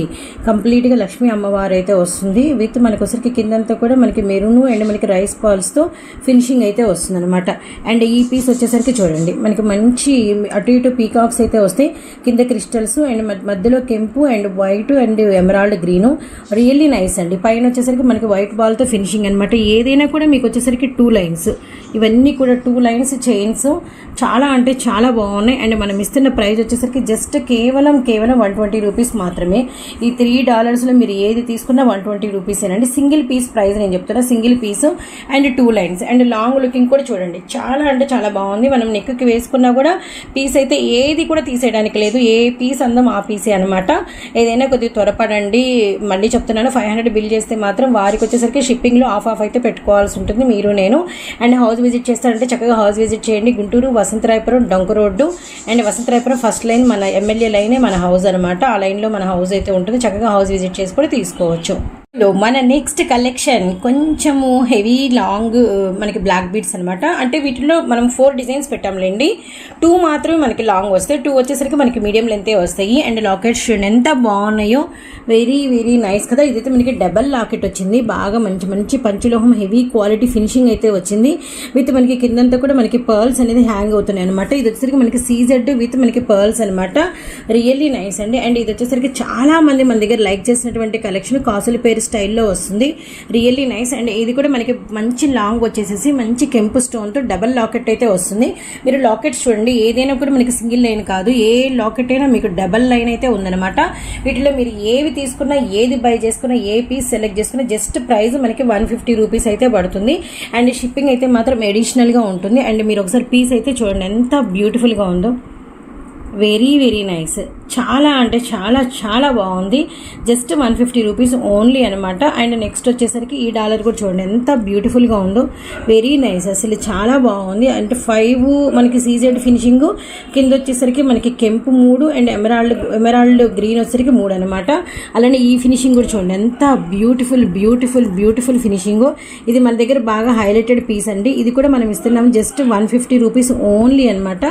కంప్లీట్గా లక్ష్మీ అమ్మవారు అయితే వస్తుంది. విత్ మనకి వచ్చేసరికి కిందంతా కూడా మనకి మెరూన్ అండ్ మనకి రైస్ బాల్స్తో ఫినిషింగ్ అయితే వస్తుంది అనమాట. అండ్ ఈ పీస్ వచ్చేసరికి చూడండి మనకి మంచి అటు ఇటు పీకాక్స్ అయితే వస్తాయి. కింద క్రిస్టల్స్ అండ్ మధ్యలో కెంపు and white and emerald green. Really nice అండి. పైన వచ్చేసరికి మనకి వైట్ బాల్తో ఫినిషింగ్ అనమాట. ఏదైనా కూడా మీకు వచ్చేసరికి 2 లైన్స్. ఇవన్నీ కూడా 2 లైన్స్ చైన్స్. చాలా అంటే చాలా బాగున్నాయి. అండ్ మనం ఇస్తున్న ప్రైస్ వచ్చేసరికి జస్ట్ కేవలం 120 రూపీస్ మాత్రమే. ఈ $3లో మీరు ఏది తీసుకున్నా 120 రూపీసేనండి. సింగిల్ పీస్ ప్రైస్ నేను చెప్తున్నా. Single piece and 2 lines. And long looking కూడా చూడండి. చాలా అంటే చాలా బాగుంది. మనం నెక్కి వేసుకున్నా కూడా పీస్ అయితే ఏది కూడా తీసేయడానికి లేదు. ఏ పీస్ అందం ఆ పీసే అనమాట. ఏదైనా కొద్దిగా త్వరపడండి. మళ్ళీ చెప్తున్నాను 500 బిల్ చేస్తే మాత్రం వారికి వచ్చేసరికి షిప్పింగ్లో ఆఫ్ అయితే పెట్టుకోవాల్సి ఉంటుంది మీరు నేను. అండ్ హౌస్ విజిట్ చేస్తారంటే చక్కగా హౌస్ విజిట్ చేయండి. గుంటూరు వసంతరాయపురం డొంక road and Vasantharayapuram first line మన ఎమ్మెల్యే లైనే మన హౌస్ అనమాట. ఆ లైన్లో మన హౌస్ అయితే ఉంటుంది. చక్కగా హౌస్ విజిట్ చేసి కూడా తీసుకోవచ్చు. మన నెక్స్ట్ కలెక్షన్ కొంచెము హెవీ లాంగ్ మనకి బ్లాక్ బీడ్స్ అనమాట. అంటే వీటిలో మనం 4 డిజైన్స్ పెట్టాంలేండి. 2 మాత్రమే మనకి లాంగ్ వస్తాయి, 2 వచ్చేసరికి మనకి మీడియం లెంతే వస్తాయి. అండ్ లాకెట్స్ చూడండి ఎంత బాగున్నాయో, వెరీ వెరీ నైస్ కదా. ఇదైతే మనకి డబల్ లాకెట్ వచ్చింది, బాగా మంచి మంచి పంచలోహం హెవీ క్వాలిటీ ఫినిషింగ్ అయితే వచ్చింది. విత్ మనకి కిందంతా కూడా మనకి పర్ల్స్ అనేది హ్యాంగ్ అవుతున్నాయి అనమాట. ఇది వచ్చేసరికి మనకి సీజెడ్ విత్ మనకి పర్ల్స్ అనమాట. రియల్లీ నైస్ అండి. అండ్ ఇది వచ్చేసరికి చాలా మంది మన దగ్గర లైక్ చేసినటువంటి కలెక్షన్ కాసుల పేరు స్టైల్లో వస్తుంది. Really nice. అండ్ ఇది కూడా మనకి మంచి లాంగ్ వచ్చేసేసి మంచి కెంపు స్టోన్తో డబల్ లాకెట్ అయితే వస్తుంది. మీరు లాకెట్స్ చూడండి, ఏదైనా కూడా మనకి సింగిల్ లైన్ కాదు, ఏ లాకెట్ అయినా మీకు డబల్ లైన్ అయితే ఉందన్నమాట. వీటిలో మీరు ఏవి తీసుకున్నా, ఏది బై చేసుకున్నా, ఏ పీస్ సెలెక్ట్ చేసుకున్నా జస్ట్ ప్రైస్ మనకి 150 రూపీస్ అయితే పడుతుంది. అండ్ షిప్పింగ్ అయితే మాత్రం అడిషనల్గా ఉంటుంది. అండ్ మీరు ఒకసారి పీస్ అయితే చూడండి ఎంత బ్యూటిఫుల్గా ఉందో, వెరీ వెరీ నైస్. చాలా అంటే చాలా చాలా బాగుంది. జస్ట్ 150 రూపీస్ ఓన్లీ అనమాట. అండ్ నెక్స్ట్ వచ్చేసరికి ఈ డాలర్ కూడా చూడండి ఎంత బ్యూటిఫుల్గా ఉందో, వెరీ నైస్. అసలు చాలా బాగుంది. అంటే 5 మనకి సీజెడ్ ఫినిషింగ్, కింద వచ్చేసరికి మనకి కెంపు 3 అండ్ ఎమరాల్డ్ గ్రీన్ వచ్చేసరికి 3 అనమాట. అలానే ఈ ఫినిషింగ్ కూడా చూడండి ఎంత బ్యూటిఫుల్ బ్యూటిఫుల్ బ్యూటిఫుల్ ఫినిషింగ్. ఇది మన దగ్గర బాగా హైలైటెడ్ పీస్ అండి. ఇది కూడా మనం ఇస్తున్నాం జస్ట్ 150 రూపీస్ ఓన్లీ అనమాట.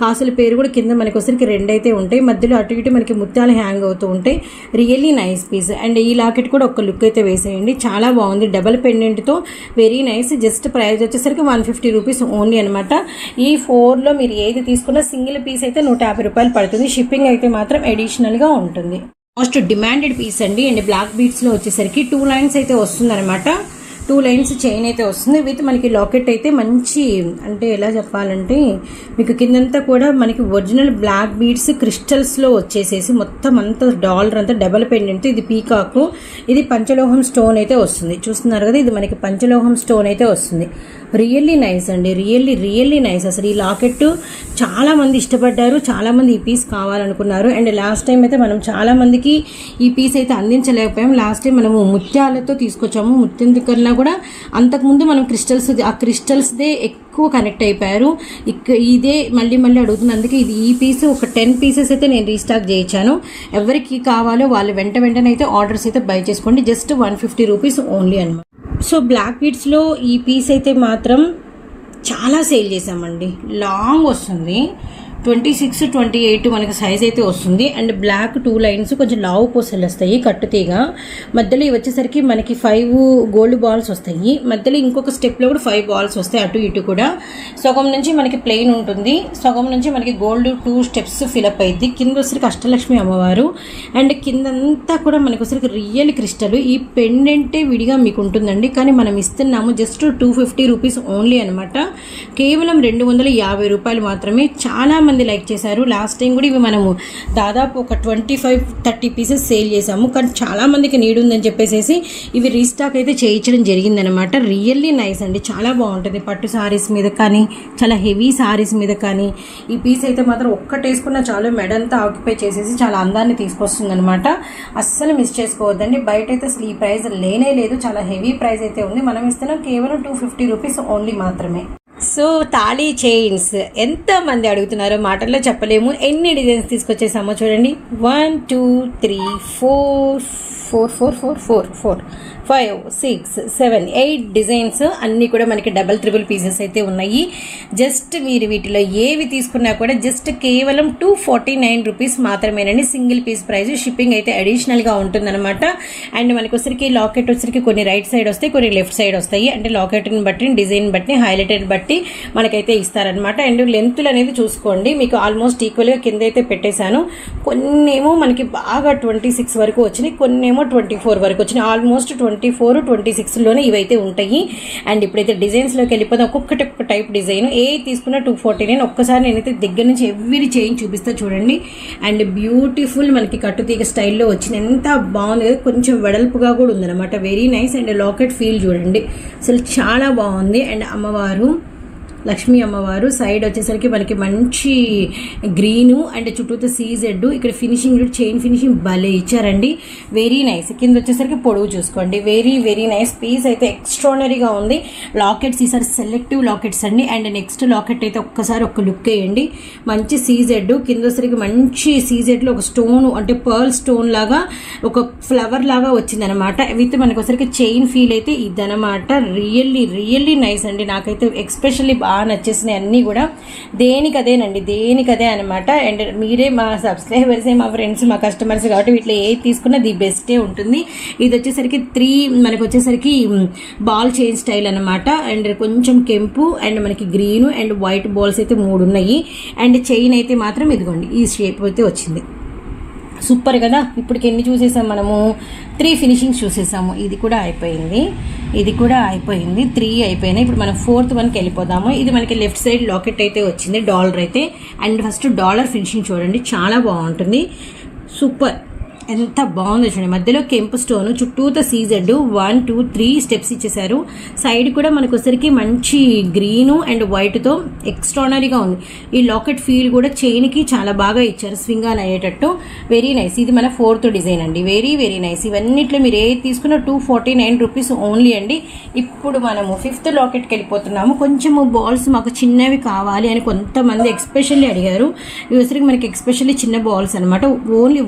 కాసుల పేరు కూడా కింద మనకి వచ్చేసరికి 2 అయితే ఉంటాయి, మధ్యలో అటు ఇటు మనకి ముత్యాలు హ్యాంగ్ అవుతూ ఉంటాయి. Really nice piece. అండ్ ఈ లాకెట్ కూడా ఒక లుక్ అయితే వేసేయండి, చాలా బాగుంది. డబల్ పెండెంట్తో వెరీ నైస్. జస్ట్ ప్రైస్ వచ్చేసరికి 150 రూపీస్ ఓన్లీ అనమాట. ఈ 4లో మీరు ఏది తీసుకున్నా సింగిల్ పీస్ అయితే 150 రూపాయలు పడుతుంది. షిప్పింగ్ అయితే మాత్రం అడిషనల్గా ఉంటుంది. మోస్ట్ డిమాండెడ్ పీస్ అండి. అండ్ బ్లాక్ బీడ్స్లో వచ్చేసరికి 2 లైన్స్ అయితే వస్తుంది అనమాట. 2 లైన్స్ చైన్ అయితే వస్తుంది విత్ మనకి లాకెట్ అయితే మంచి, అంటే ఎలా చెప్పాలంటే మీకు కిందంతా కూడా మనకి ఒరిజినల్ బ్లాక్ బీడ్స్ క్రిస్టల్స్లో వచ్చేసేసి మొత్తం అంతా డాలర్ అంతా డబల్ పెండెంట్. ఇది పీకాక్, ఇది పంచలోహం స్టోన్ అయితే వస్తుంది. చూస్తున్నారు కదా, ఇది మనకి పంచలోహం స్టోన్ అయితే వస్తుంది. రియల్లీ నైస్ అండి, రియల్లీ నైస్. అసలు ఈ లాకెట్ చాలా మంది ఇష్టపడ్డారు, చాలా మంది ఈ పీస్ కావాలనుకున్నారు. అండ్ లాస్ట్ టైం అయితే మనం చాలా మందికి ఈ పీస్ అయితే అందించలేకపోయాం. లాస్ట్ టైం మనము ముత్యాలతో తీసుకొచ్చాము. ముత్యం కన్నా కూడా అంతకుముందు మనం క్రిస్టల్స్దే ఎక్కువ కనెక్ట్ అయిపోయారు. ఇదే మళ్ళీ అడుగుతుంది. అందుకే ఈ పీస్ ఒక 10 పీసెస్ అయితే నేను రీస్టాక్ చేయించాను. ఎవరికి కావాలో వాళ్ళు వెంటనే అయితే ఆర్డర్స్ అయితే బై చేసుకోండి. జస్ట్ 150 రూపీస్ ఓన్లీ అనమాట. సో బ్లాక్ బీడ్స్లో ఈ పీస్ అయితే మాత్రం చాలా సేల్ చేసామండి. లాంగ్ వస్తుంది, 26, 28 మనకి సైజ్ అయితే వస్తుంది. అండ్ బ్లాక్ 2 లైన్స్ కొంచెం లావు పూసలు వస్తాయి, కట్టుతీగా. మధ్యలో ఇవి వచ్చేసరికి మనకి 5 గోల్డ్ బాల్స్ వస్తాయి. మధ్యలో ఇంకొక స్టెప్లో కూడా 5 బాల్స్ వస్తాయి, అటు ఇటు కూడా. సగం నుంచి మనకి ప్లెయిన్ ఉంటుంది, సగం నుంచి మనకి గోల్డ్ 2 స్టెప్స్ ఫిలప్ అయింది. కింద వచ్చరికి అష్టలక్ష్మి అమ్మవారు. అండ్ కిందంతా కూడా మనకి వచ్చరికి రియల్ క్రిస్టల్. ఈ పెండెంటే విడిగా మీకు ఉంటుందండి, కానీ మనం ఇస్తున్నాము జస్ట్ 250 రూపీస్ ఓన్లీ అనమాట. కేవలం 250 రూపాయలు మాత్రమే. చాలా మంది లైక్ చేశారు. లాస్ట్ టైం కూడా ఇవి మనము దాదాపు ఒక 25-30 పీసెస్ సేల్ చేసాము, కానీ చాలా మందికి నీడ్ ఉందని చెప్పేసి ఇవి రీస్టాక్ అయితే చేయించడం జరిగిందనమాట. రియల్లీ నైస్ అండి, చాలా బాగుంటుంది. పట్టు సారీస్ మీద కానీ, చాలా హెవీ సారీస్ మీద కానీ ఈ పీస్ అయితే మాత్రం ఒక్కటేసుకున్న చాలు, మెడంతా ఆక్యుపై చేసేసి చాలా అందాన్ని తీసుకొస్తుంది అనమాట. అస్సలు మిస్ చేసుకోవద్దండి. బయట అయితే అసలు ఈ ప్రైస్ లేనే లేదు, చాలా హెవీ ప్రైస్ అయితే ఉంది. మనం ఇస్తున్నాం కేవలం 250 రూపీస్ ఓన్లీ మాత్రమే. సో తాళీ చైన్స్ ఎంతమంది అడుగుతున్నారో మాటల్లో చెప్పలేము. ఎన్ని డిజైన్స్ తీసుకొచ్చేసామో చూడండి. 1 2 3 4 5 6 7 8 డిజైన్స్ అన్నీ కూడా మనకి డబల్ ట్రిపుల్ పీసెస్ అయితే ఉన్నాయి. జస్ట్ మీరు వీటిలో ఏవి తీసుకున్నా కూడా జస్ట్ కేవలం 249 రూపీస్ మాత్రమేనండి. Single piece price. షిప్పింగ్ అయితే అడిషనల్గా ఉంటుందన్నమాట. అండ్ మనకి వచ్చరికి లాకెట్ వచ్చరికి కొన్ని రైట్ సైడ్ వస్తాయి, కొన్ని లెఫ్ట్ సైడ్ వస్తాయి. అంటే లాకెట్ని బట్టి, డిజైన్ బట్టి, హైలైటెడ్ బట్టి మనకైతే ఇస్తారనమాట. అండ్ లెంత్లు అనేది చూసుకోండి, మీకు ఆల్మోస్ట్ ఈక్వల్గా కింద అయితే పెట్టేశాను. కొన్నేమో మనకి బాగా 26 వరకు వచ్చినాయి, కొన్నేమో 24 వరకు వచ్చినాయి. ఆల్మోస్ట్ 24, 26లోనే ఇవైతే ఉంటాయి. అండ్ ఇప్పుడైతే డిజైన్స్లోకి వెళ్ళిపోతే ఒక్కొక్కటి ఒక్కొక్క టైప్ డిజైన్. ఏ తీసుకున్న 249. ఒక్కసారి నేనైతే దగ్గర నుంచి ఎవ్రీ చైన్ చూపిస్తా చూడండి. అండ్ బ్యూటిఫుల్ మనకి కట్టుతీగ స్టైల్లో వచ్చింది, ఎంత బాగుంది కదా. కొంచెం వెడల్పుగా కూడా ఉందన్నమాట, very nice. And locket feel చూడండి, అసలు చాలా బాగుంది. అండ్ అమ్మవారు లక్ష్మీ అమ్మవారు. సైడ్ వచ్చేసరికి మనకి మంచి గ్రీను అండ్ చుట్టూతో సీజెడ్. ఇక్కడ ఫినిషింగ్ చైన్ ఫినిషింగ్ భలే ఇచ్చారండి, వెరీ నైస్. కింద వచ్చేసరికి పొడవు చూసుకోండి, వెరీ వెరీ నైస్. పీస్ అయితే ఎక్స్ట్రానరీగా ఉంది. లాకెట్స్ ఈసారి సెలెక్టివ్ లాకెట్స్ అండి. అండ్ నెక్స్ట్ లాకెట్ అయితే ఒక్కసారి ఒక లుక్ వేయండి, మంచి సీజెడ్. కింద వచ్చేసరికి మంచి సీజెడ్ లో ఒక స్టోన్ అంటే పర్ల్ స్టోన్ లాగా ఒక ఫ్లవర్ లాగా వచ్చింది అనమాట. విత్ మనకి వచ్చరికి చైన్ ఫీల్ అయితే ఇదనమాట. రియల్లీ రియల్లీ నైస్ అండి. నాకైతే ఎక్స్పెషల్లీ బాగా నచ్చేసినాయి అన్నీ కూడా. దేనికదే అనమాట. అండ్ మీరే మా సబ్స్క్రైబర్స్, మా ఫ్రెండ్స్, మా కస్టమర్స్ కాబట్టి వీటిలో ఏది తీసుకున్నా ది బెస్టే ఉంటుంది. ఇది వచ్చేసరికి మనకి వచ్చేసరికి బాల్ చైన్ స్టైల్ అనమాట. అండ్ కొంచెం కెంపు అండ్ మనకి గ్రీన్ అండ్ వైట్ బాల్స్ అయితే 3 ఉన్నాయి. అండ్ చైన్ అయితే మాత్రం ఇదిగోండి ఈ షేప్ అయితే వచ్చింది. సూపర్ కదా. ఇప్పటికి ఎన్ని చూసేసాం మనము? 3 ఫినిషింగ్స్ చూసేసాము. ఇది కూడా అయిపోయింది, 3 అయిపోయినాయి. ఇప్పుడు మనం 4th వన్కి వెళ్ళిపోదాము. ఇది మనకి లెఫ్ట్ సైడ్ లాకెట్ అయితే వచ్చింది, డాలర్ అయితే. అండ్ ఫస్ట్ డాలర్ ఫినిషింగ్ చూడండి, చాలా బాగుంటుంది. సూపర్, ఎంత బాగుందో చూడండి. మధ్యలో కెంపు స్టోన్, చుట్టూతో సీజెడ్ 1 2 3 స్టెప్స్ ఇచ్చేసారు. సైడ్ కూడా మనకు వచ్చరికి మంచి గ్రీను అండ్ వైట్ తో ఎక్స్ట్రానరీగా ఉంది. ఈ లాకెట్ ఫీల్ కూడా చైన్ కి చాలా బాగా ఇచ్చారు, స్వింగ్ ఆన్ అయ్యేటట్టు. Very nice. ఇది మన 4th డిజైన్ అండి, వెరీ వెరీ నైస్. ఇవన్నిట్లో మీరు ఏది తీసుకున్నా 249 రూపీస్ ఓన్లీ అండి. ఇప్పుడు మనము 5th లాకెట్కి వెళ్ళిపోతున్నాము. కొంచెము బాల్స్ మాకు చిన్నవి కావాలి అని కొంతమంది ఎక్స్పెషల్లీ అడిగారు. ఇవి మనకి ఎక్స్పెషల్లీ చిన్న బాల్స్ అనమాట. ఓన్లీ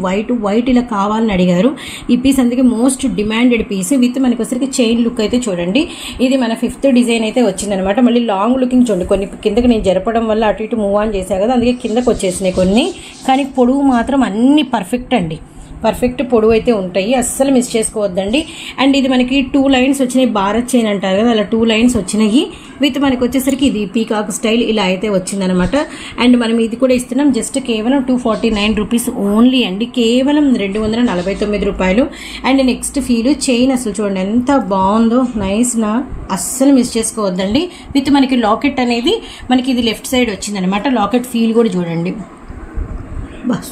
వైట్ ఇలా కావాలని అడిగారు. ఈ పీస్ అందుకే మోస్ట్ డిమాండెడ్ పీస్. విత్ మనకి వచ్చరికి చైన్ లుక్ అయితే చూడండి. ఇది మన 5th డిజైన్ అయితే వచ్చిందనమాట. మళ్ళీ లాంగ్ లుకింగ్ చూడండి. కొన్ని కిందకి నేను జరపడం వల్ల అటు ఇటు మూవ్ ఆన్ చేశాను కదా, అందుకే కిందకి వచ్చేసినాయి కొన్ని. కానీ పొడవు మాత్రం అన్ని పర్ఫెక్ట్ అండి, పర్ఫెక్ట్ పొడవు అయితే ఉంటాయి, అస్సలు మిస్ చేసుకోవద్దండి. అండ్ ఇది మనకి 2 లైన్స్ వచ్చినాయి, భారత్ చైన్ అంటారు కదా, అలా 2 లైన్స్ వచ్చినాయి. విత్ మనకి వచ్చేసరికి ఇది పీకాక్ స్టైల్ ఇలా అయితే వచ్చిందనమాట. అండ్ మనం ఇది కూడా ఇస్తున్నాం జస్ట్ కేవలం 249 రూపీస్ ఓన్లీ అండి, కేవలం 249 రూపాయలు. అండ్ నెక్స్ట్ ఫీల్ చైన్ అసలు చూడండి ఎంత బాగుందో, నైస్ నా, అస్సలు మిస్ చేసుకోవద్దండి. విత్ మనకి లాకెట్ అనేది మనకి ఇది లెఫ్ట్ సైడ్ వచ్చిందనమాట. లాకెట్ ఫీల్ కూడా చూడండి,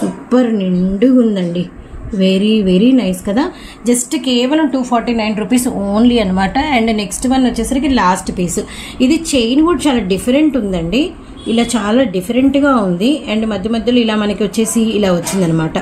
సూపర్ నిండుగా ఉందండి, వెరీ వెరీ నైస్ కదా. జస్ట్ కేవలం 249 రూపీస్ ఓన్లీ అనమాట. అండ్ నెక్స్ట్ వన్ వచ్చేసరికి లాస్ట్ పీస్. ఇది చైన్ కూడా చాలా డిఫరెంట్ ఉందండి, ఇలా చాలా డిఫరెంట్గా ఉంది. అండ్ మధ్యలో ఇలా మనకి వచ్చేసి ఇలా వచ్చిందనమాట,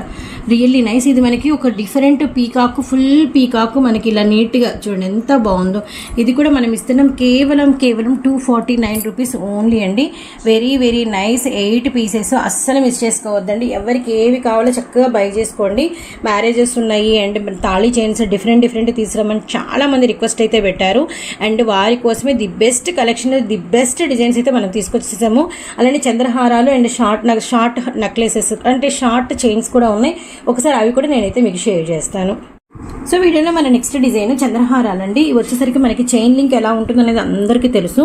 రియల్లీ నైస్. ఇది మనకి ఒక డిఫరెంట్ పీకాక్, ఫుల్ పీకాక్ మనకి ఇలా నీట్గా చూడండి ఎంత బాగుందో. ఇది కూడా మనం ఇస్తున్నాం కేవలం 249 రూపీస్ ఓన్లీ అండి, వెరీ వెరీ నైస్. 8 పీసెస్, అస్సలు మిస్ చేసుకోవద్దండి. ఎవరికి ఏవి కావాలో చక్కగా బై చేసుకోండి. మ్యారేజెస్ ఉన్నాయి అండ్ తాళీ చైన్స్ డిఫరెంట్ తీసుకురమ్మని చాలా మంది రిక్వెస్ట్ అయితే పెట్టారు. అండ్ వారి కోసమే the best collection, the best designs అయితే మనం తీసుకొచ్చేసాము. అలానే చంద్రహారాలు అండ్ షార్ట్ నెక్లెసెస్ అంటే షార్ట్ చైన్స్ కూడా ఉన్నాయి. ఒకసారి అవి కూడా నేనైతే మీకు షేర్ చేస్తాను. సో వీడియోలో మన నెక్స్ట్ డిజైన్ చంద్రహారాలండి. ఇవి వచ్చేసరికి మనకి చైన్ లింక్ ఎలా ఉంటుంది అనేది అందరికీ తెలుసు.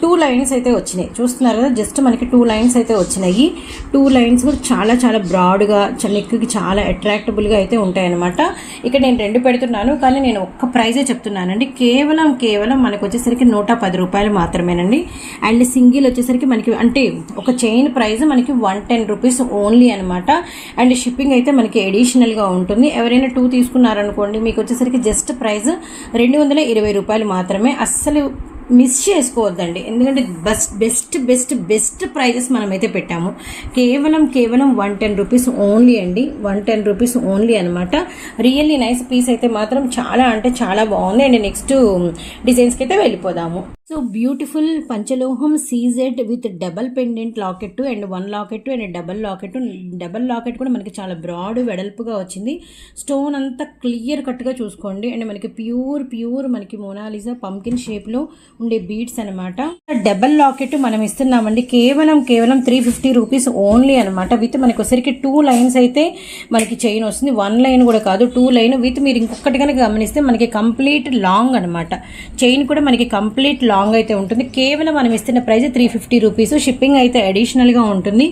2 లైన్స్ అయితే వచ్చినాయి, చూస్తున్నారు కదా, జస్ట్ మనకి 2 లైన్స్ అయితే వచ్చినాయి. 2 లైన్స్ కూడా చాలా బ్రాడ్గా నెక్కి చాలా అట్రాక్టబుల్గా అయితే ఉంటాయి అనమాట. ఇక్కడ నేను 2 పెడుతున్నాను, కానీ నేను ఒక్క ప్రైజే చెప్తున్నానండి. కేవలం మనకు వచ్చేసరికి 110 రూపాయలు మాత్రమేనండి. అండ్ సింగిల్ వచ్చేసరికి మనకి అంటే ఒక చైన్ ప్రైస్ మనకి 110 రూపీస్ ఓన్లీ అనమాట. అండ్ షిప్పింగ్ అయితే మనకి అడిషనల్గా ఉంటుంది. ఎవరైనా 2 తీసుకున్నారనుకోండి మీకు వచ్చేసరికి జస్ట్ ప్రైస్ 220 రూపాయలు మాత్రమే. అస్సలు మిస్ చేసుకోవద్దండి, ఎందుకంటే బెస్ట్ ప్రైజెస్ మనమైతే పెట్టాము. కేవలం 110 రూపీస్ ఓన్లీ అండి, 110 రూపీస్ ఓన్లీ అనమాట. రియల్లీ నైస్ పీస్ అయితే మాత్రం చాలా అంటే చాలా బాగుంది. అండ్ నెక్స్ట్ డిజైన్స్కి అయితే వెళ్ళిపోదాము. సో బ్యూటిఫుల్ పంచలోహం CZ with double pendant locket and 1 locket and double locket కూడా మనకి చాలా బ్రాడ్ వెడల్పుగా వచ్చింది. స్టోన్ అంతా క్లియర్ కట్గా చూసుకోండి. అండ్ మనకి ప్యూర్ మనకి మోనాలిసా పంకిన్ షేప్ లో ఉండే బీడ్స్ అనమాట. డబల్ లాకెట్ మనం ఇస్తున్నామండి కేవలం 350 రూపీస్ ఓన్లీ అనమాట. విత్ మనకి వచ్చరికి 2 లైన్స్ అయితే మనకి చైన్ వస్తుంది, 1 లైన్ కూడా కాదు, 2 లైన్ విత్ మీరు ఇంకొకటి కనుక గమనిస్తే మనకి కంప్లీట్ లాంగ్ అనమాట. చైన్ కూడా మనకి కంప్లీట్ లాంగ్ అయితే ఉంటుంది. కేవలం మనం ఇస్తున్న ప్రైస్ 350 రూపీస్. షిప్పింగ్ అయితే అడిషనల్ గా ఉంటుంది.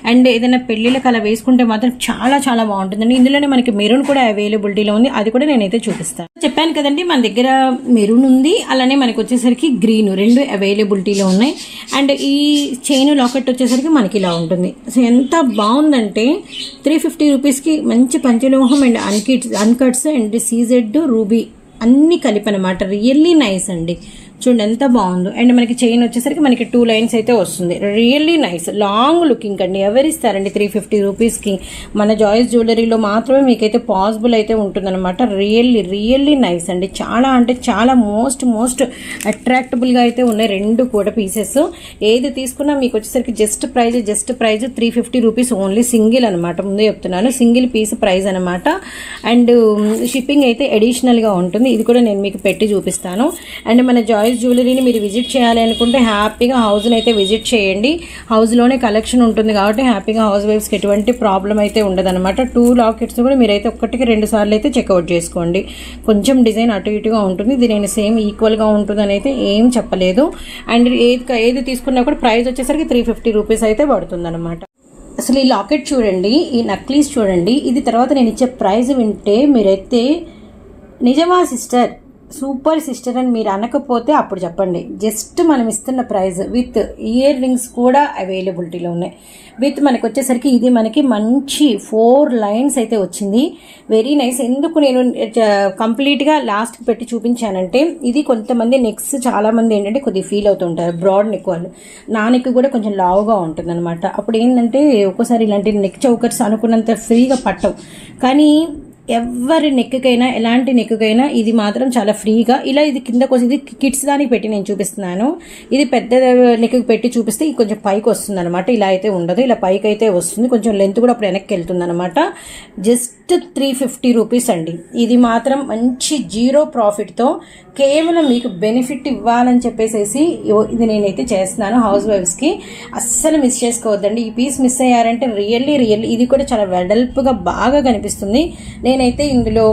అండ్ ఏదైనా పెళ్లిళ్ళకి అలా వేసుకుంటే మాత్రం చాలా బాగుంటుందండి. ఇందులోనే మనకి మెరూన్ కూడా అవైలబిలిటీలో ఉంది, అది కూడా నేనైతే చూపిస్తాను. చెప్పాను కదండి మన దగ్గర మెరూన్ ఉంది, అలానే మనకి వచ్చేసరికి గ్రీన్, 2 అవైలబిలిటీలో ఉన్నాయి. అండ్ ఈ చైన్ లాకెట్ వచ్చేసరికి మనకి ఇలా ఉంటుంది. సో ఎంత బాగుందంటే 350 రూపీస్కి మంచి పంచలోహం and uncuts and CZ ruby అన్ని కలిపి అనమాట. రియల్లీ నైస్ అండి, చూడండి ఎంత బాగుందో. అండ్ మనకి చైన్ వచ్చేసరికి మనకి 2 లైన్స్ అయితే వస్తుంది. రియల్లీ నైస్, లాంగ్ లుకింగ్ అండి. ఎవరిస్తారండి 350 రూపీస్కి? మన జాయిస్ జ్యువెలరీలో మాత్రమే మీకైతే పాసిబుల్ అయితే ఉంటుందన్నమాట. రియల్లీ నైస్ అండి. చాలా అంటే చాలా మోస్ట్ అట్రాక్టబుల్గా అయితే ఉన్నాయి 2 కూడా పీసెస్. ఏది తీసుకున్నా మీకు వచ్చేసరికి just price 350 rupees only. Single అనమాట, ముందే చెప్తున్నాను, సింగిల్ పీస్ ప్రైజ్ అనమాట. అండ్ షిప్పింగ్ అయితే అడిషనల్గా ఉంటుంది. ఇది కూడా నేను మీకు పెట్టి చూపిస్తాను. అండ్ మన జాయిస్ జ్యువెలరీని మీరు విజిట్ చేయాలి అనుకుంటే హ్యాపీగా హౌస్ని అయితే విజిట్ చేయండి. హౌస్లోనే కలెక్షన్ ఉంటుంది కాబట్టి హ్యాపీగా హౌస్ వైఫ్స్కి ఎటువంటి ప్రాబ్లం అయితే ఉండదన్నమాట. 2 లాకెట్స్ కూడా మీరైతే 1కి 2 సార్లు అయితే చెక్అవుట్ చేసుకోండి. కొంచెం డిజైన్ అటు ఇటుగా ఉంటుంది, ఇది నేను సేమ్ ఈక్వల్గా ఉంటుందని అయితే ఏం చెప్పలేదు. అండ్ ఏది తీసుకున్నా కూడా ప్రైస్ వచ్చేసరికి 350 రూపీస్ అయితే పడుతుందన్నమాట. అసలు ఈ లాకెట్ చూడండి, ఈ నక్లీస్ చూడండి, ఇది తర్వాత నేను ఇచ్చే ప్రైస్ వింటే మీరైతే నిజమా సిస్టర్, సూపర్ సిస్టర్ అని మీరు అనకపోతే అప్పుడు చెప్పండి. జస్ట్ మనం ఇస్తున్న ప్రైస్ విత్ ఇయర్ రింగ్స్ కూడా అవైలబిలిటీలో ఉన్నాయి. విత్ మనకి వచ్చేసరికి ఇది మనకి మంచి 4 లైన్స్ అయితే వచ్చింది. Very nice. ఎందుకు నేను కంప్లీట్గా లాస్ట్కి పెట్టి చూపించానంటే, ఇది కొంతమంది నెక్స్ చాలా మంది ఏంటంటే కొద్దిగా ఫీల్ అవుతుంటారు, బ్రాడ్ నెక్ వాళ్ళు. నా నెక్ కూడా కొంచెం లావుగా ఉంటుంది అనమాట. అప్పుడు ఏంటంటే ఒక్కోసారి ఇలాంటి నెక్ చౌకర్స్ అనుకున్నంత ఫ్రీగా పట్టవు. కానీ ఎవరి నెక్కకైనా ఎలాంటి నెక్కకైనా ఇది మాత్రం చాలా ఫ్రీగా ఇలా ఇది కిందకు ఇది కిడ్స్ దానికి పెట్టి నేను చూపిస్తున్నాను. ఇది పెద్ద నెక్కి పెట్టి చూపిస్తే కొంచెం పైకి వస్తుంది అనమాట. ఇలా అయితే ఉండదు, ఇలా పైకి అయితే వస్తుంది. కొంచెం లెంత్ కూడా అప్పుడు వెనక్కి వెళ్తుంది అనమాట. జస్ట్ 350 రూపీస్ అండి. ఇది మాత్రం మంచి 0 ప్రాఫిట్తో కేవలం మీకు బెనిఫిట్ ఇవ్వాలని చెప్పేసి ఇది నేనైతే చేస్తున్నాను హౌస్ వైఫ్స్కి. అస్సలు మిస్ చేసుకోవద్దండి. ఈ పీస్ మిస్ అయ్యారంటే రియల్లీ ఇది కూడా చాలా వెడల్పుగా బాగా కనిపిస్తుంది. నేనైతే ఇందులో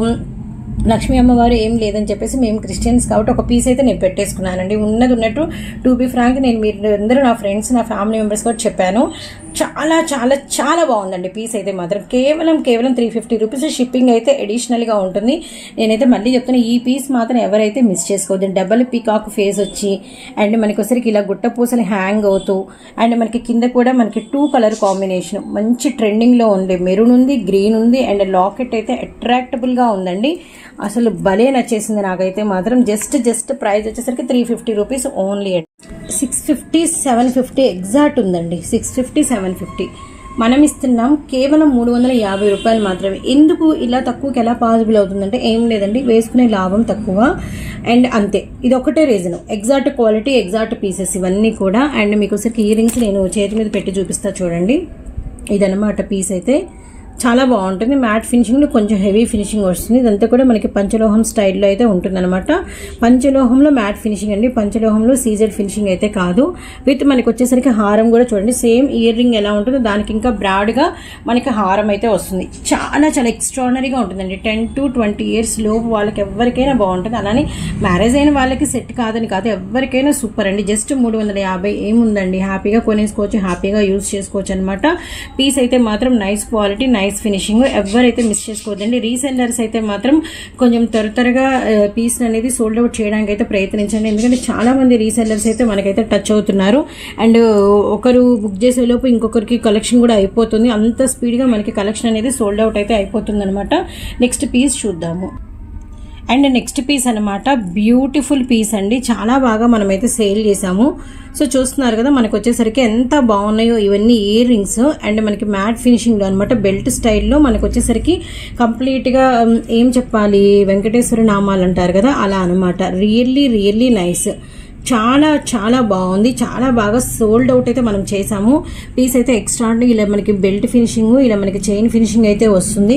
లక్ష్మీ అమ్మవారు ఏం లేదని చెప్పేసి మేము క్రిస్టియన్స్ కాబట్టి ఒక పీస్ అయితే నేను పెట్టేసుకున్నానండి. ఉన్నట్టు టు బి ఫ్రాంక్ నేను మీరు అందరూ నా ఫ్రెండ్స్ నా ఫ్యామిలీ మెంబర్స్ కూడా చెప్పాను. చాలా బాగుందండి పీస్ అయితే మాత్రం. కేవలం 350 రూపీస్. షిప్పింగ్ అయితే అడిషనల్గా ఉంటుంది. నేనైతే మళ్ళీ చెప్తున్నా, ఈ పీస్ మాత్రం ఎవరైతే మిస్ చేసుకోవద్దు. డబల్ పీకాక్ ఫేస్ వచ్చి అండ్ మనకి వచ్చరికి ఇలా గుట్ట పూసలు హ్యాంగ్ అవుతూ అండ్ మనకి కింద కూడా మనకి 2 కలర్ కాంబినేషన్ మంచి ట్రెండింగ్లో ఉంది. మెరూన్ ఉంది, గ్రీన్ ఉంది అండ్ లాకెట్ అయితే అట్రాక్టబుల్గా ఉందండి. అసలు భలే నచ్చేసింది నాకైతే మాత్రం. జస్ట్ ప్రైస్ వచ్చేసరికి 350 రూపీస్ ఓన్లీ. 650 750 ఎగ్జాక్ట్ ఉందండి. 650 750 మనం ఇస్తున్నాం కేవలం 350 రూపాయలు మాత్రమే. ఎందుకు ఇలా తక్కువకి ఎలా పాసిబుల్ అవుతుందంటే ఏం లేదండి, వేసుకునే లాభం తక్కువ అండ్ అంతే. ఇది ఒకటే reason. Exact quality, exact pieces ఇవన్నీ కూడా. అండ్ మీకు ఒకసారి ఇయర్ రింగ్స్ నేను చేతి మీద పెట్టి చూపిస్తా చూడండి. ఇదన్నమాట పీస్ అయితే చాలా బాగుంటుంది. మ్యాట్ ఫినిషింగ్లో కొంచెం హెవీ ఫినిషింగ్ వస్తుంది. ఇదంతా కూడా మనకి పంచలోహం స్టైల్లో అయితే ఉంటుందన్నమాట. పంచలోహంలో మ్యాట్ ఫినిషింగ్ అండి, పంచలోహంలో సీజెడ్ ఫినిషింగ్ అయితే కాదు. విత్ మనకి వచ్చేసరికి హారం కూడా చూడండి, సేమ్ ఇయర్ రింగ్ ఎలా ఉంటుందో దానికి ఇంకా బ్రాడ్గా మనకి హారం అయితే వస్తుంది. చాలా ఎక్స్ట్రాడనరీగా ఉంటుందండి. 10 to 20 years లోపు వాళ్ళకి ఎవరికైనా బాగుంటుంది. అలానే మ్యారేజ్ అయిన వాళ్ళకి సెట్ కాదని కాదు, ఎవరికైనా సూపర్ అండి. జస్ట్ 350 ఏముందండి, హ్యాపీగా కొనేసుకోవచ్చు, హ్యాపీగా యూజ్ చేసుకోవచ్చు అనమాట. పీస్ అయితే మాత్రం నైస్ క్వాలిటీ, నైస్ ఫినిషింగ్. ఎవరైతే మిస్ చేసుకోవద్దండి. రీసెల్లర్స్ అయితే మాత్రం కొంచెం త్వరగా పీస్ అనేది సోల్డ్ అవుట్ చేయడానికి అయితే ప్రయత్నించండి. ఎందుకంటే చాలా మంది రీసెల్లర్స్ అయితే మనకైతే టచ్ అవుతున్నారు అండ్ ఒకరు బుక్ చేసేలోపు ఇంకొకరికి కలెక్షన్ కూడా అయిపోతుంది. అంత స్పీడ్గా మనకి కలెక్షన్ అనేది సోల్డ్ అవుట్ అయితే అయిపోతుంది అనమాట. నెక్స్ట్ పీస్ చూద్దాము. అండ్ నెక్స్ట్ పీస్ అనమాట బ్యూటిఫుల్ పీస్ అండి. చాలా బాగా మనమైతే సేల్ చేసాము. సో చూస్తున్నారు కదా మనకు వచ్చేసరికి ఎంత బాగున్నాయో ఇవన్నీ ఇయర్ రింగ్స్ అండ్ మనకి మ్యాట్ ఫినిషింగ్లో అనమాట. బెల్ట్ స్టైల్లో మనకు వచ్చేసరికి కంప్లీట్గా ఏం చెప్పాలి, వెంకటేశ్వర నామాలు అంటారు కదా అలా అనమాట. Really nice. చాలా బాగుంది. చాలా బాగా సోల్డ్ అవుట్ అయితే మనం చేసాము. పీస్ అయితే ఎక్స్ట్రా ఇలా మనకి బెల్ట్ ఫినిషింగ్, ఇలా మనకి చైన్ ఫినిషింగ్ అయితే వస్తుంది.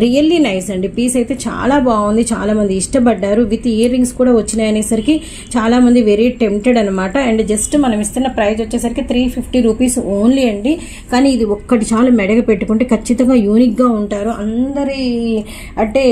రియల్లీ నైస్ అండి. పీస్ అయితే చాలా బాగుంది. చాలా మంది ఇష్టపడ్డారు. విత్ ఇయర్ రింగ్స్ కూడా వచ్చినాయి అనేసరికి చాలా మంది వెరీ టెంప్టెడ్ అనమాట. అండ్ జస్ట్ మనం ఇస్తున్న ప్రైస్ వచ్చేసరికి 350 రూపీస్ ఓన్లీ అండి. కానీ ఇది ఒక్కటి చాలు, మెడగా పెట్టుకుంటే ఖచ్చితంగా యూనిక్గా ఉంటారు. అందరి అంటే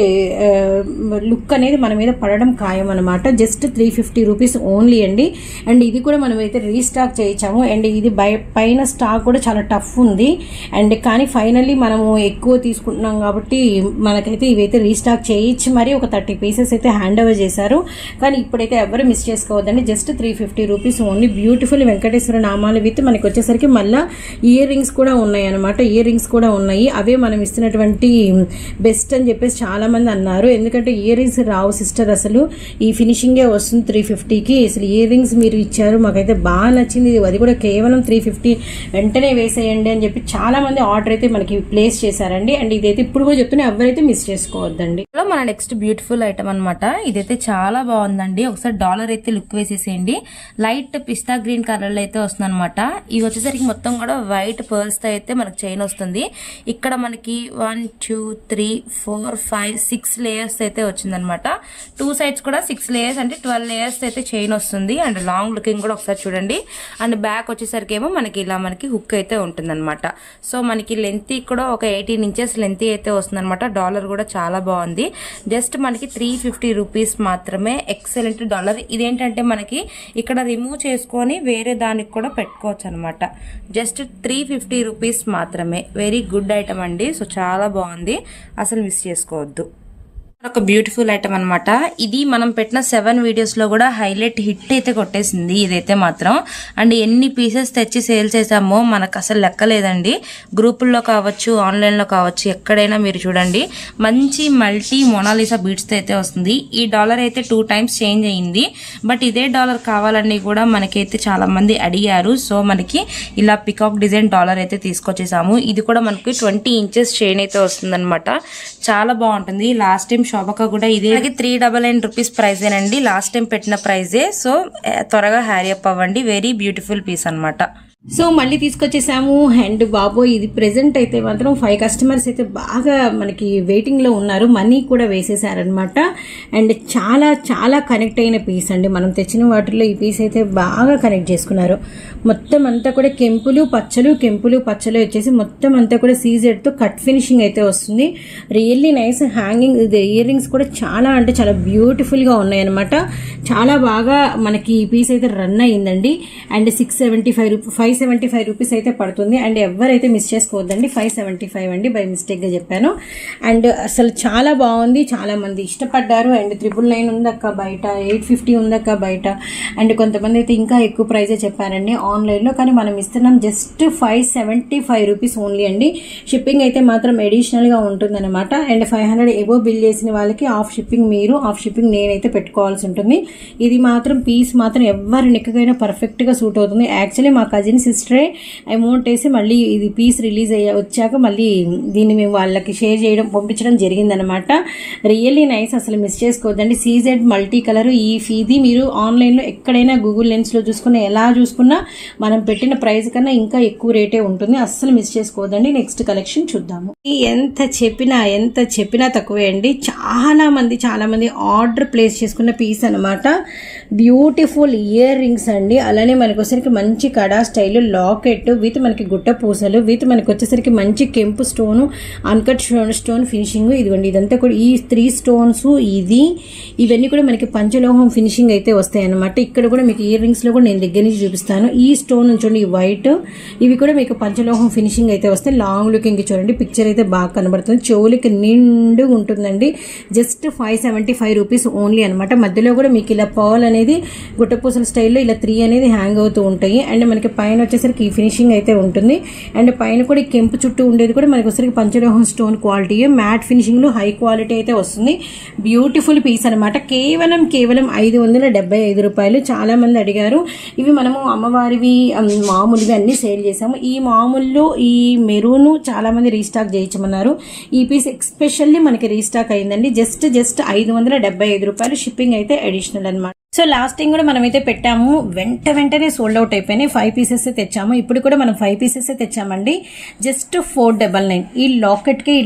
లుక్ అనేది మన మీద పడడం ఖాయం అనమాట. జస్ట్ 350 రూపీస్ ఓన్లీ అండి. అండి. అండ్ ఇది కూడా మనం అయితే రీస్టాక్ చేయించాము. అండ్ ఇది పైన స్టాక్ కూడా చాలా టఫ్ ఉంది. అండ్ కానీ ఫైనల్లీ మనము ఎక్కువ తీసుకుంటున్నాం కాబట్టి మనకైతే ఇవైతే రీస్టాక్ చేయించి మరి ఒక 30 పీసెస్ అయితే హ్యాండ్ ఓవర్ చేశారు. కానీ ఇప్పుడైతే ఎవరు మిస్ చేసుకోవద్దండి. Just 350 rupees only. Beautiful Venkateswara నామాలు విత్ మనకి వచ్చేసరికి మళ్ళీ ఇయర్ రింగ్స్ కూడా ఉన్నాయి అనమాట. ఇయర్ రింగ్స్ కూడా ఉన్నాయి. అవే మనం ఇస్తున్నటువంటి బెస్ట్ అని చెప్పేసి చాలా మంది అన్నారు. ఎందుకంటే ఇయర్ రింగ్స్ రావు సిస్టర్, అసలు ఈ ఫినిషింగే వస్తుంది 350కి. అసలు ఇయర్ రింగ్స్ మీరు ఇచ్చారు, మాకైతే బాగా నచ్చింది. అది కూడా కేవలం 350 వెంటనే వేసేయండి అని చెప్పి చాలా మంది ఆర్డర్ అయితే మనకి ప్లేస్ చేశారండి. అండ్ ఇదైతే ఇప్పుడు కూడా చెప్తున్నా, ఎవరైతే మిస్ చేసుకోవద్దండి. మన నెక్స్ట్ బ్యూటిఫుల్ ఐటమ్ అనమాట. ఇదైతే చాలా బాగుందండి. ఒకసారి డాలర్ అయితే లుక్ వేసేసేయండి. లైట్ పిస్తా గ్రీన్ కలర్ లో అయితే వస్తుంది అనమాట. ఇవి వచ్చేసరికి మొత్తం కూడా వైట్ పర్ల్స్ తో అయితే మనకి చైన్ వస్తుంది. ఇక్కడ మనకి 1 2 3 4 5 6 లేయర్స్ అయితే వచ్చిందనమాట. 2 సైడ్స్ కూడా 6 లేయర్స్ అంటే 12 లేయర్స్ అయితే చైన్ వస్తుంది. అండ్ లాంగ్ లుకింగ్ కూడా ఒకసారి చూడండి. అండ్ బ్యాక్ వచ్చేసరికి ఏమో మనకి ఇలా మనకి హుక్ అయితే ఉంటుంది అనమాట. సో మనకి లెంత్ కూడా ఒక 18 ఇంచెస్ లెంత్ అయితే వస్తుంది అనమాట. డాలర్ కూడా చాలా బాగుంది. జస్ట్ మనకి 350 రూపీస్ మాత్రమే. Excellent dollar. ఇదేంటంటే మనకి ఇక్కడ రిమూవ్ చేసుకొని వేరే దానికి కూడా పెట్టుకోవచ్చు అనమాట. జస్ట్ 350 రూపీస్ మాత్రమే. వెరీ గుడ్ ఐటమ్ అండి. సో చాలా బాగుంది, అసలు మిస్ చేసుకోవద్దు. ఒక బ్యూటిఫుల్ ఐటమ్ అనమాట. ఇది మనం పెట్టిన 7 వీడియోస్ లో కూడా హైలైట్ హిట్ అయితే కొట్టేసింది ఇదైతే మాత్రం. అండ్ ఎన్ని పీసెస్ తెచ్చి సేల్ చేసామో మనకు అసలు లెక్కలేదండి. గ్రూపుల్లో కావచ్చు, ఆన్లైన్ లో కావచ్చు, ఎక్కడైనా మీరు చూడండి. మంచి మల్టీ మొనాలిసా బీట్స్ తో అయితే వస్తుంది. ఈ డాలర్ అయితే 2 టైమ్స్ చేంజ్ అయ్యింది. బట్ ఇదే డాలర్ కావాలని కూడా మనకైతే చాలా మంది అడిగారు. సో మనకి ఇలా పికాక్ డిజైన్ డాలర్ అయితే తీసుకొచ్చేసాము. ఇది కూడా మనకి 20 ఇంచెస్ చైన్ అయితే వస్తుంది అనమాట. చాలా బాగుంటుంది. లాస్ట్ టైం శోభక కూడా ఇదే 399 రూపీస్ ప్రైజేనండి. లాస్ట్ టైం పెట్టిన ప్రైజే. సో త్వరగా హ్యారీ అప్ అవ్వండి. వెరీ బ్యూటిఫుల్ పీస్ అనమాట. సో మళ్ళీ తీసుకొచ్చేసాము. అండ్ బాబో ఇది ప్రెసెంట్ అయితే మాత్రం 5 కస్టమర్స్ అయితే బాగా మనకి వెయిటింగ్ లో ఉన్నారు. మనీ కూడా వేసేసారనమాట. అండ్ చాలా చాలా కనెక్ట్ అయిన పీస్ అండి. మనం తెచ్చిన వాటిల్లో ఈ పీస్ అయితే బాగా కనెక్ట్ చేసుకున్నారు. మొత్తం అంతా కూడా కెంపులు పచ్చలు వచ్చేసి మొత్తం అంతా కూడా సీజెడ్ తో కట్ ఫినిషింగ్ అయితే వస్తుంది. Really nice. Hanging ear rings కూడా చాలా అంటే చాలా బ్యూటిఫుల్ గా ఉన్నాయి అనమాట. చాలా బాగా మనకి ఈ పీస్ అయితే రన్ అయ్యిందండి. అండ్ 575 రూపీస్ అయితే పడుతుంది. అండ్ ఎవరైతే మిస్ చేసుకోవద్దండి. 575 అండి, బై మిస్టేక్ గా చెప్పాను. అండ్ అసలు చాలా బాగుంది. చాలా మంది ఇష్టపడ్డారు. అండ్ 999 ఉందక్క బయట, 850 ఉందక్క బయట. అండ్ కొంతమంది అయితే ఇంకా ఎక్కువ ప్రైజే చెప్పారండి ఆన్లైన్ లో. కానీ మనం ఇస్తున్నాం జస్ట్ 575 రూపీస్ ఓన్లీ అండి. షిప్పింగ్ అయితే మాత్రం అడిషనల్ గా ఉంటుంది అనమాట. అండ్ 500 ఎబో బిల్ చేసిన వాళ్ళకి ఆఫ్ షిప్పింగ్ నేనైతే పెట్టుకోవాల్సి ఉంటుంది. ఇది మాత్రం పీస్ మాత్రం ఎవరి నెక్కగైనా పర్ఫెక్ట్ గా సూట్ అవుతుంది. యాక్చువల్లీ మా కజిన్ సిస్టరే అమౌంట్ వేసి మళ్ళీ ఇది పీస్ రిలీజ్ వచ్చాక మళ్ళీ దీన్ని మేము వాళ్ళకి షేర్ పంపించడం జరిగిందనమాట. Really nice. అసలు మిస్ చేసుకోవద్దండి. CZ multi colour. ఇది మీరు ఆన్లైన్లో ఎక్కడైనా గూగుల్ లెన్స్లో చూసుకున్నా, ఎలా చూసుకున్నా మనం పెట్టిన ప్రైస్ కన్నా ఇంకా ఎక్కువ రేటే ఉంటుంది. అస్సలు మిస్ చేసుకోవద్దండి. నెక్స్ట్ కలెక్షన్ చూద్దాము. ఎంత చెప్పినా తక్కువే అండి. చాలా మంది ఆర్డర్ ప్లేస్ చేసుకున్న పీస్ అనమాట. బ్యూటిఫుల్ ఇయర్ రింగ్స్ అండి. అలానే మనకు వచ్చేసరికి మంచి కడా స్టైల్ లాకెట్ విత్ మనకి గుట్ట పూసలు విత్ మనకి వచ్చేసరికి మంచి కెంపు స్టోన్, అన్కట్ స్టోన్ ఫినిషింగ్. ఇదిగోండి ఇదంతా కూడా ఈ 3 స్టోన్స్ ఇవన్నీ కూడా మనకి పంచలోహం ఫినిషింగ్ అయితే వస్తాయి అనమాట. ఇక్కడ కూడా మీకు ఇయర్ రింగ్స్ లో కూడా నేను దగ్గర నుంచి చూపిస్తాను. ఈ స్టోన్ చూడండి, ఈ వైట్, ఇవి కూడా మీకు పంచలోహం ఫినిషింగ్ అయితే వస్తాయి. లాంగ్ లుకింగ్ చూడండి, పిక్చర్ అయితే బాగా కనబడుతుంది. చెవులకి నిండు ఉంటుందండి. జస్ట్ 575 రూపీస్ ఓన్లీ అనమాట. మధ్యలో కూడా మీకు ఇలా పర్ల్ అనేది గుట్టపూసల స్టైల్లో ఇలా 3 అనేది హ్యాంగ్ అవుతూ ఉంటాయి. అండ్ మనకి పైన వచ్చేసరికి ఈ ఫినిషింగ్ అయితే ఉంటుంది. అండ్ పైన కూడా ఈ కెంపు చుట్టూ ఉండేది కూడా మనకి వచ్చేసరికి పంచలోహం స్టోన్ క్వాలిటీ, మ్యాట్ ఫినిషింగ్ లో హై క్వాలిటీ అయితే వస్తుంది. బ్యూటిఫుల్ పీస్ అనమాట. కేవలం 575 రూపాయలు. చాలా మంది అడిగారు. ఇవి మనము అమ్మవారివి మామూలువి అన్ని సేల్ చేసాము. ఈ మామూలు ఈ మెరూన్ చాలా మంది రీస్టాక్ చేయించమన్నారు. ఈ పీస్ ఎక్స్పెషల్లీ మనకి రీస్టాక్ అయిందండి. జస్ట్ 575 రూపాయలు. షిప్పింగ్ అయితే అడిషనల్ అనమాట. సో లాస్ట్ టైం కూడా మనమైతే పెట్టాము, వెంటనే సోల్డ్ అవుట్ అయిపోయినాయి. 5 పీసెస్ తెచ్చాము. ఇప్పుడు కూడా మనం 5 పీసెస్ తెచ్చామండి. జస్ట్ 499. ఈ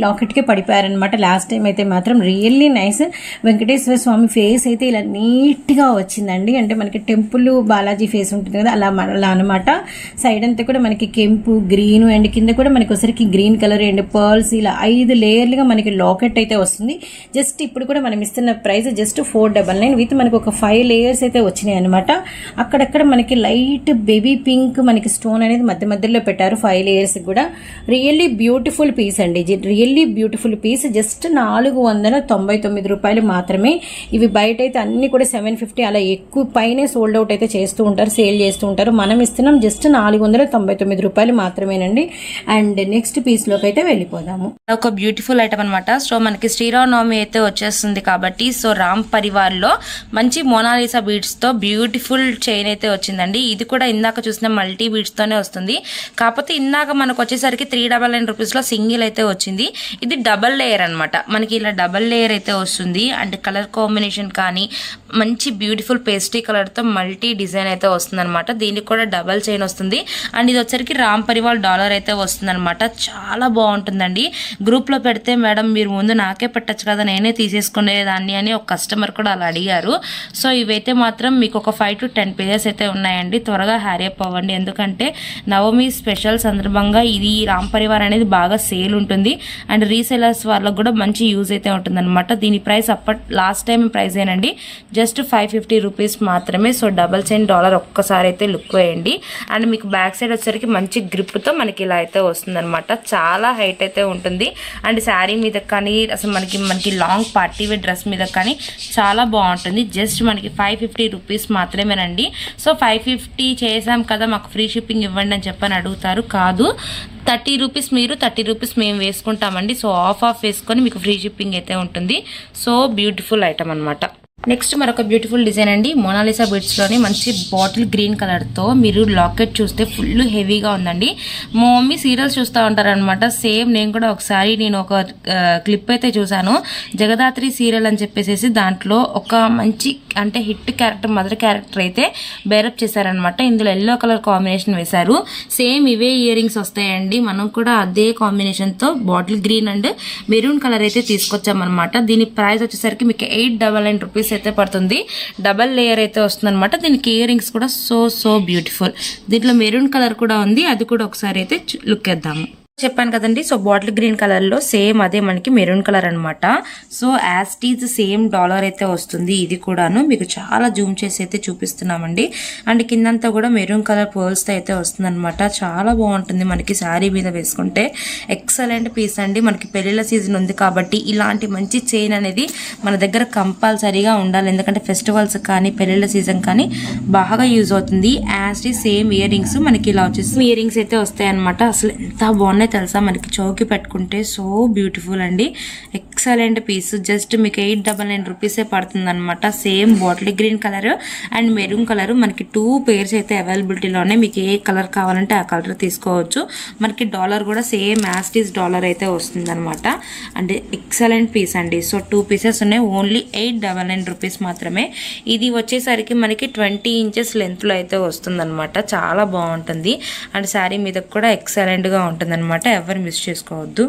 లాకెట్ కి పడిపోయారనమాట లాస్ట్ టైం అయితే మాత్రం. Really nice. Venkateswara Swamy face అయితే ఇలా నీట్ గా వచ్చిందండి. అంటే మనకి టెంపుల్ బాలాజీ ఫేస్ ఉంటుంది కదా, అలా అనమాట. సైడ్ అంతా కూడా మనకి కెంపు, గ్రీన్ అండ్ కింద కూడా మనకి ఒకసారికి గ్రీన్ కలర్ అండ్ పర్ల్స్ ఇలా 5 లేయర్లుగా మనకి లాకెట్ అయితే వస్తుంది. జస్ట్ ఇప్పుడు కూడా మనం ఇస్తున్న ప్రైస్ జస్ట్ 499 విత్ మనకి ఒక 5 లేయర్స్ లేయర్స్ అయితే వచ్చినాయి అనమాట. అక్కడక్కడ మనకి లైట్ బేబీ పింక్ మనకి స్టోన్ అనేది మధ్య మధ్యలో పెట్టారు 5 లేయర్స్ కూడా. రియల్లీ బ్యూటిఫుల్ పీస్ అండి, రియల్లీ బ్యూటిఫుల్ పీస్. జస్ట్ 499 రూపాయలు మాత్రమే. ఇవి బయట అయితే అన్ని కూడా 750 అలా ఎక్కువ పైనే సోల్డ్ అవుట్ అయితే చేస్తూ ఉంటారు, సేల్ చేస్తూ ఉంటారు. మనం ఇస్తున్నాం జస్ట్ 499 రూపాయలు మాత్రమేనండి. అండ్ నెక్స్ట్ పీస్ లోకి అయితే వెళ్ళిపోదాము. ఒక బ్యూటిఫుల్ ఐటమ్ అనమాట. సో మనకి శ్రీరామనవమి అయితే వచ్చేస్తుంది కాబట్టి సో రామ్ పరివార్ లో మంచి మోనాలిసా బీడ్స్ తో బ్యూటిఫుల్ చైన్ అయితే వచ్చిందండి. ఇది కూడా ఇందాక చూసిన మల్టీ బీడ్స్ తోనే వస్తుంది. కాకపోతే ఇందాక మనకు వచ్చేసరికి 399 రూపీస్ లో సింగిల్ అయితే వచ్చింది. ఇది డబల్ లేయర్ అనమాట. మనకి ఇలా డబల్ లేయర్ అయితే వస్తుంది. అండ్ కలర్ కాంబినేషన్ కానీ మంచి బ్యూటిఫుల్ పేస్ట్రీ కలర్ తో మల్టీ డిజైన్ అయితే వస్తుంది అనమాట. దీనికి కూడా డబల్ చైన్ వస్తుంది. అండ్ ఇది వచ్చరికి రామ్ పరివార్ డాలర్ అయితే వస్తుంది అనమాట. చాలా బాగుంటుందండి. గ్రూప్ లో పెడితే మేడం మీరు ముందు నాకే పెట్టచ్చు కదా, నేనే తీసేసుకునేదాన్ని అని ఒక కస్టమర్ కూడా అలా అడిగారు. సో ఇవైతే మాత్రం మీకు ఒక 5 to 10 పేజెస్ అయితే ఉన్నాయండి. త్వరగా హ్యారీ అప్ అవ్వండి. ఎందుకంటే నవమి స్పెషల్ సందర్భంగా ఇది రామ్ పరివార్ అనేది బాగా సేల్ ఉంటుంది. అండ్ రీసెలర్స్ వాళ్ళకు కూడా మంచి యూజ్ అయితే ఉంటుంది అనమాట. దీని ప్రైస్ లాస్ట్ టైం ప్రైస్ ఏనండి జస్ట్ 550 రూపీస్ మాత్రమే. సో డబల్ చైన్ డాలర్ ఒక్కసారి అయితే లుక్ వేయండి. అండ్ మీకు బ్యాక్ సైడ్ వచ్చేసరికి మంచి గ్రిప్ తో మనకి ఇలా అయితే వస్తుంది అనమాట. చాలా హైట్ అయితే ఉంటుంది. అండ్ శారీ మీద కానీ అసలు మనకి లాంగ్ పార్టీ వేర్ డ్రెస్ మీద కానీ చాలా బాగుంటుంది. జస్ట్ మనకి 550 రూపీస్ మాత్రమేనండి. సో 550 చేసాం కదా మాకు ఫ్రీ షిప్పింగ్ ఇవ్వండి అని చెప్పని అడుగుతారు. కాదు, 30 రూపీస్ మీరు 30 రూపీస్ మేము వేసుకుంటామండి. సో ఆఫ్ వేసుకొని మీకు ఫ్రీ షిప్పింగ్ అయితే ఉంటుంది. సో బ్యూటిఫుల్ ఐటమ్ అనమాట. నెక్స్ట్ మరొక బ్యూటిఫుల్ డిజైన్ అండి. మోనాలిసా బిట్స్ లోని మంచి బాటిల్ గ్రీన్ కలర్ తో మీరు లాకెట్ చూస్తే ఫుల్ హెవీగా ఉందండి. మా మమ్మీ సీరియల్స్ చూస్తూ ఉంటారనమాట. సేమ్ నేను కూడా ఒకసారి ఒక క్లిప్ అయితే చూసాను. జగదాత్రి సీరియల్ అని చెప్పేసి దాంట్లో ఒక మంచి అంటే హిట్ క్యారెక్టర్ మదర్ క్యారెక్టర్ అయితే బేరప్ చేశారనమాట. ఇందులో ఎల్లో కలర్ కాంబినేషన్ వేశారు. సేమ్ ఇవే ఇయర్ రింగ్స్ వస్తాయండి. మనం కూడా అదే కాంబినేషన్ తో bottle green and maroon colour అయితే తీసుకొచ్చామన్నమాట. దీని ప్రైస్ వచ్చేసరికి మీకు 899 రూపీస్ అయితే పడుతుంది. డబల్ లేయర్ అయితే వస్తుంది అనమాట. దీనికి ఇయర్ రింగ్స్ కూడా సో బ్యూటిఫుల్. దీంట్లో మెరూన్ కలర్ కూడా ఉంది. అది కూడా ఒకసారి అయితే లుక్ వేద్దాము. చెప్పాను కదండి. సో బాటిల్ గ్రీన్ కలర్ లో సేమ్ అదే మనకి మెరూన్ కలర్ అనమాట. So as it's same dollar అయితే వస్తుంది. ఇది కూడాను మీకు చాలా జూమ్ చేసి అయితే చూపిస్తున్నామండి. అండ్ కిందంతా కూడా మెరూన్ కలర్ పర్ల్స్ తో అయితే వస్తుంది అనమాట. చాలా బాగుంటుంది. మనకి శారీ మీద వేసుకుంటే ఎక్సలెంట్ పీస్ అండి. మనకి పెళ్లిళ్ళ సీజన్ ఉంది కాబట్టి ఇలాంటి మంచి చైన్ అనేది మన దగ్గర కంపల్సరీగా ఉండాలి. ఎందుకంటే ఫెస్టివల్స్ కానీ పెళ్లిళ్ళ సీజన్ కానీ బాగా యూజ్ అవుతుంది. As it's same ear rings మనకి ఇలా వచ్చేసి ఇయర్ రింగ్స్ అయితే వస్తాయి అనమాట. అసలు ఎంత బాగున్నాయి తెలుసా. మనకి చౌకి పెట్టుకుంటే సో బ్యూటిఫుల్ అండి. Excellent piece. జస్ట్ మీకు 899 రూపీసే పడుతుంది అనమాట. Same bottle green colour and maroon colour మనకి 2 పేర్స్ అయితే అవైలబిలిటీలోనే. మీకు ఏ కలర్ కావాలంటే ఆ కలర్ తీసుకోవచ్చు. మనకి డాలర్ కూడా సేమ్ యాస్టీస్ డాలర్ అయితే వస్తుంది అనమాట. అంటే ఎక్సలెంట్ పీస్ అండి. సో 2 పీసెస్ ఉన్నాయి. ఓన్లీ 899 రూపీస్ మాత్రమే. ఇది వచ్చేసరికి మనకి 20 ఇంచెస్ లెంత్ లో అయితే వస్తుంది అనమాట. చాలా బాగుంటుంది. అండ్ శారీ మీద కూడా ఎక్సలెంట్ గా ఉంటుంది అనమాట. ఎవరు మిస్ చేసుకోవద్దు.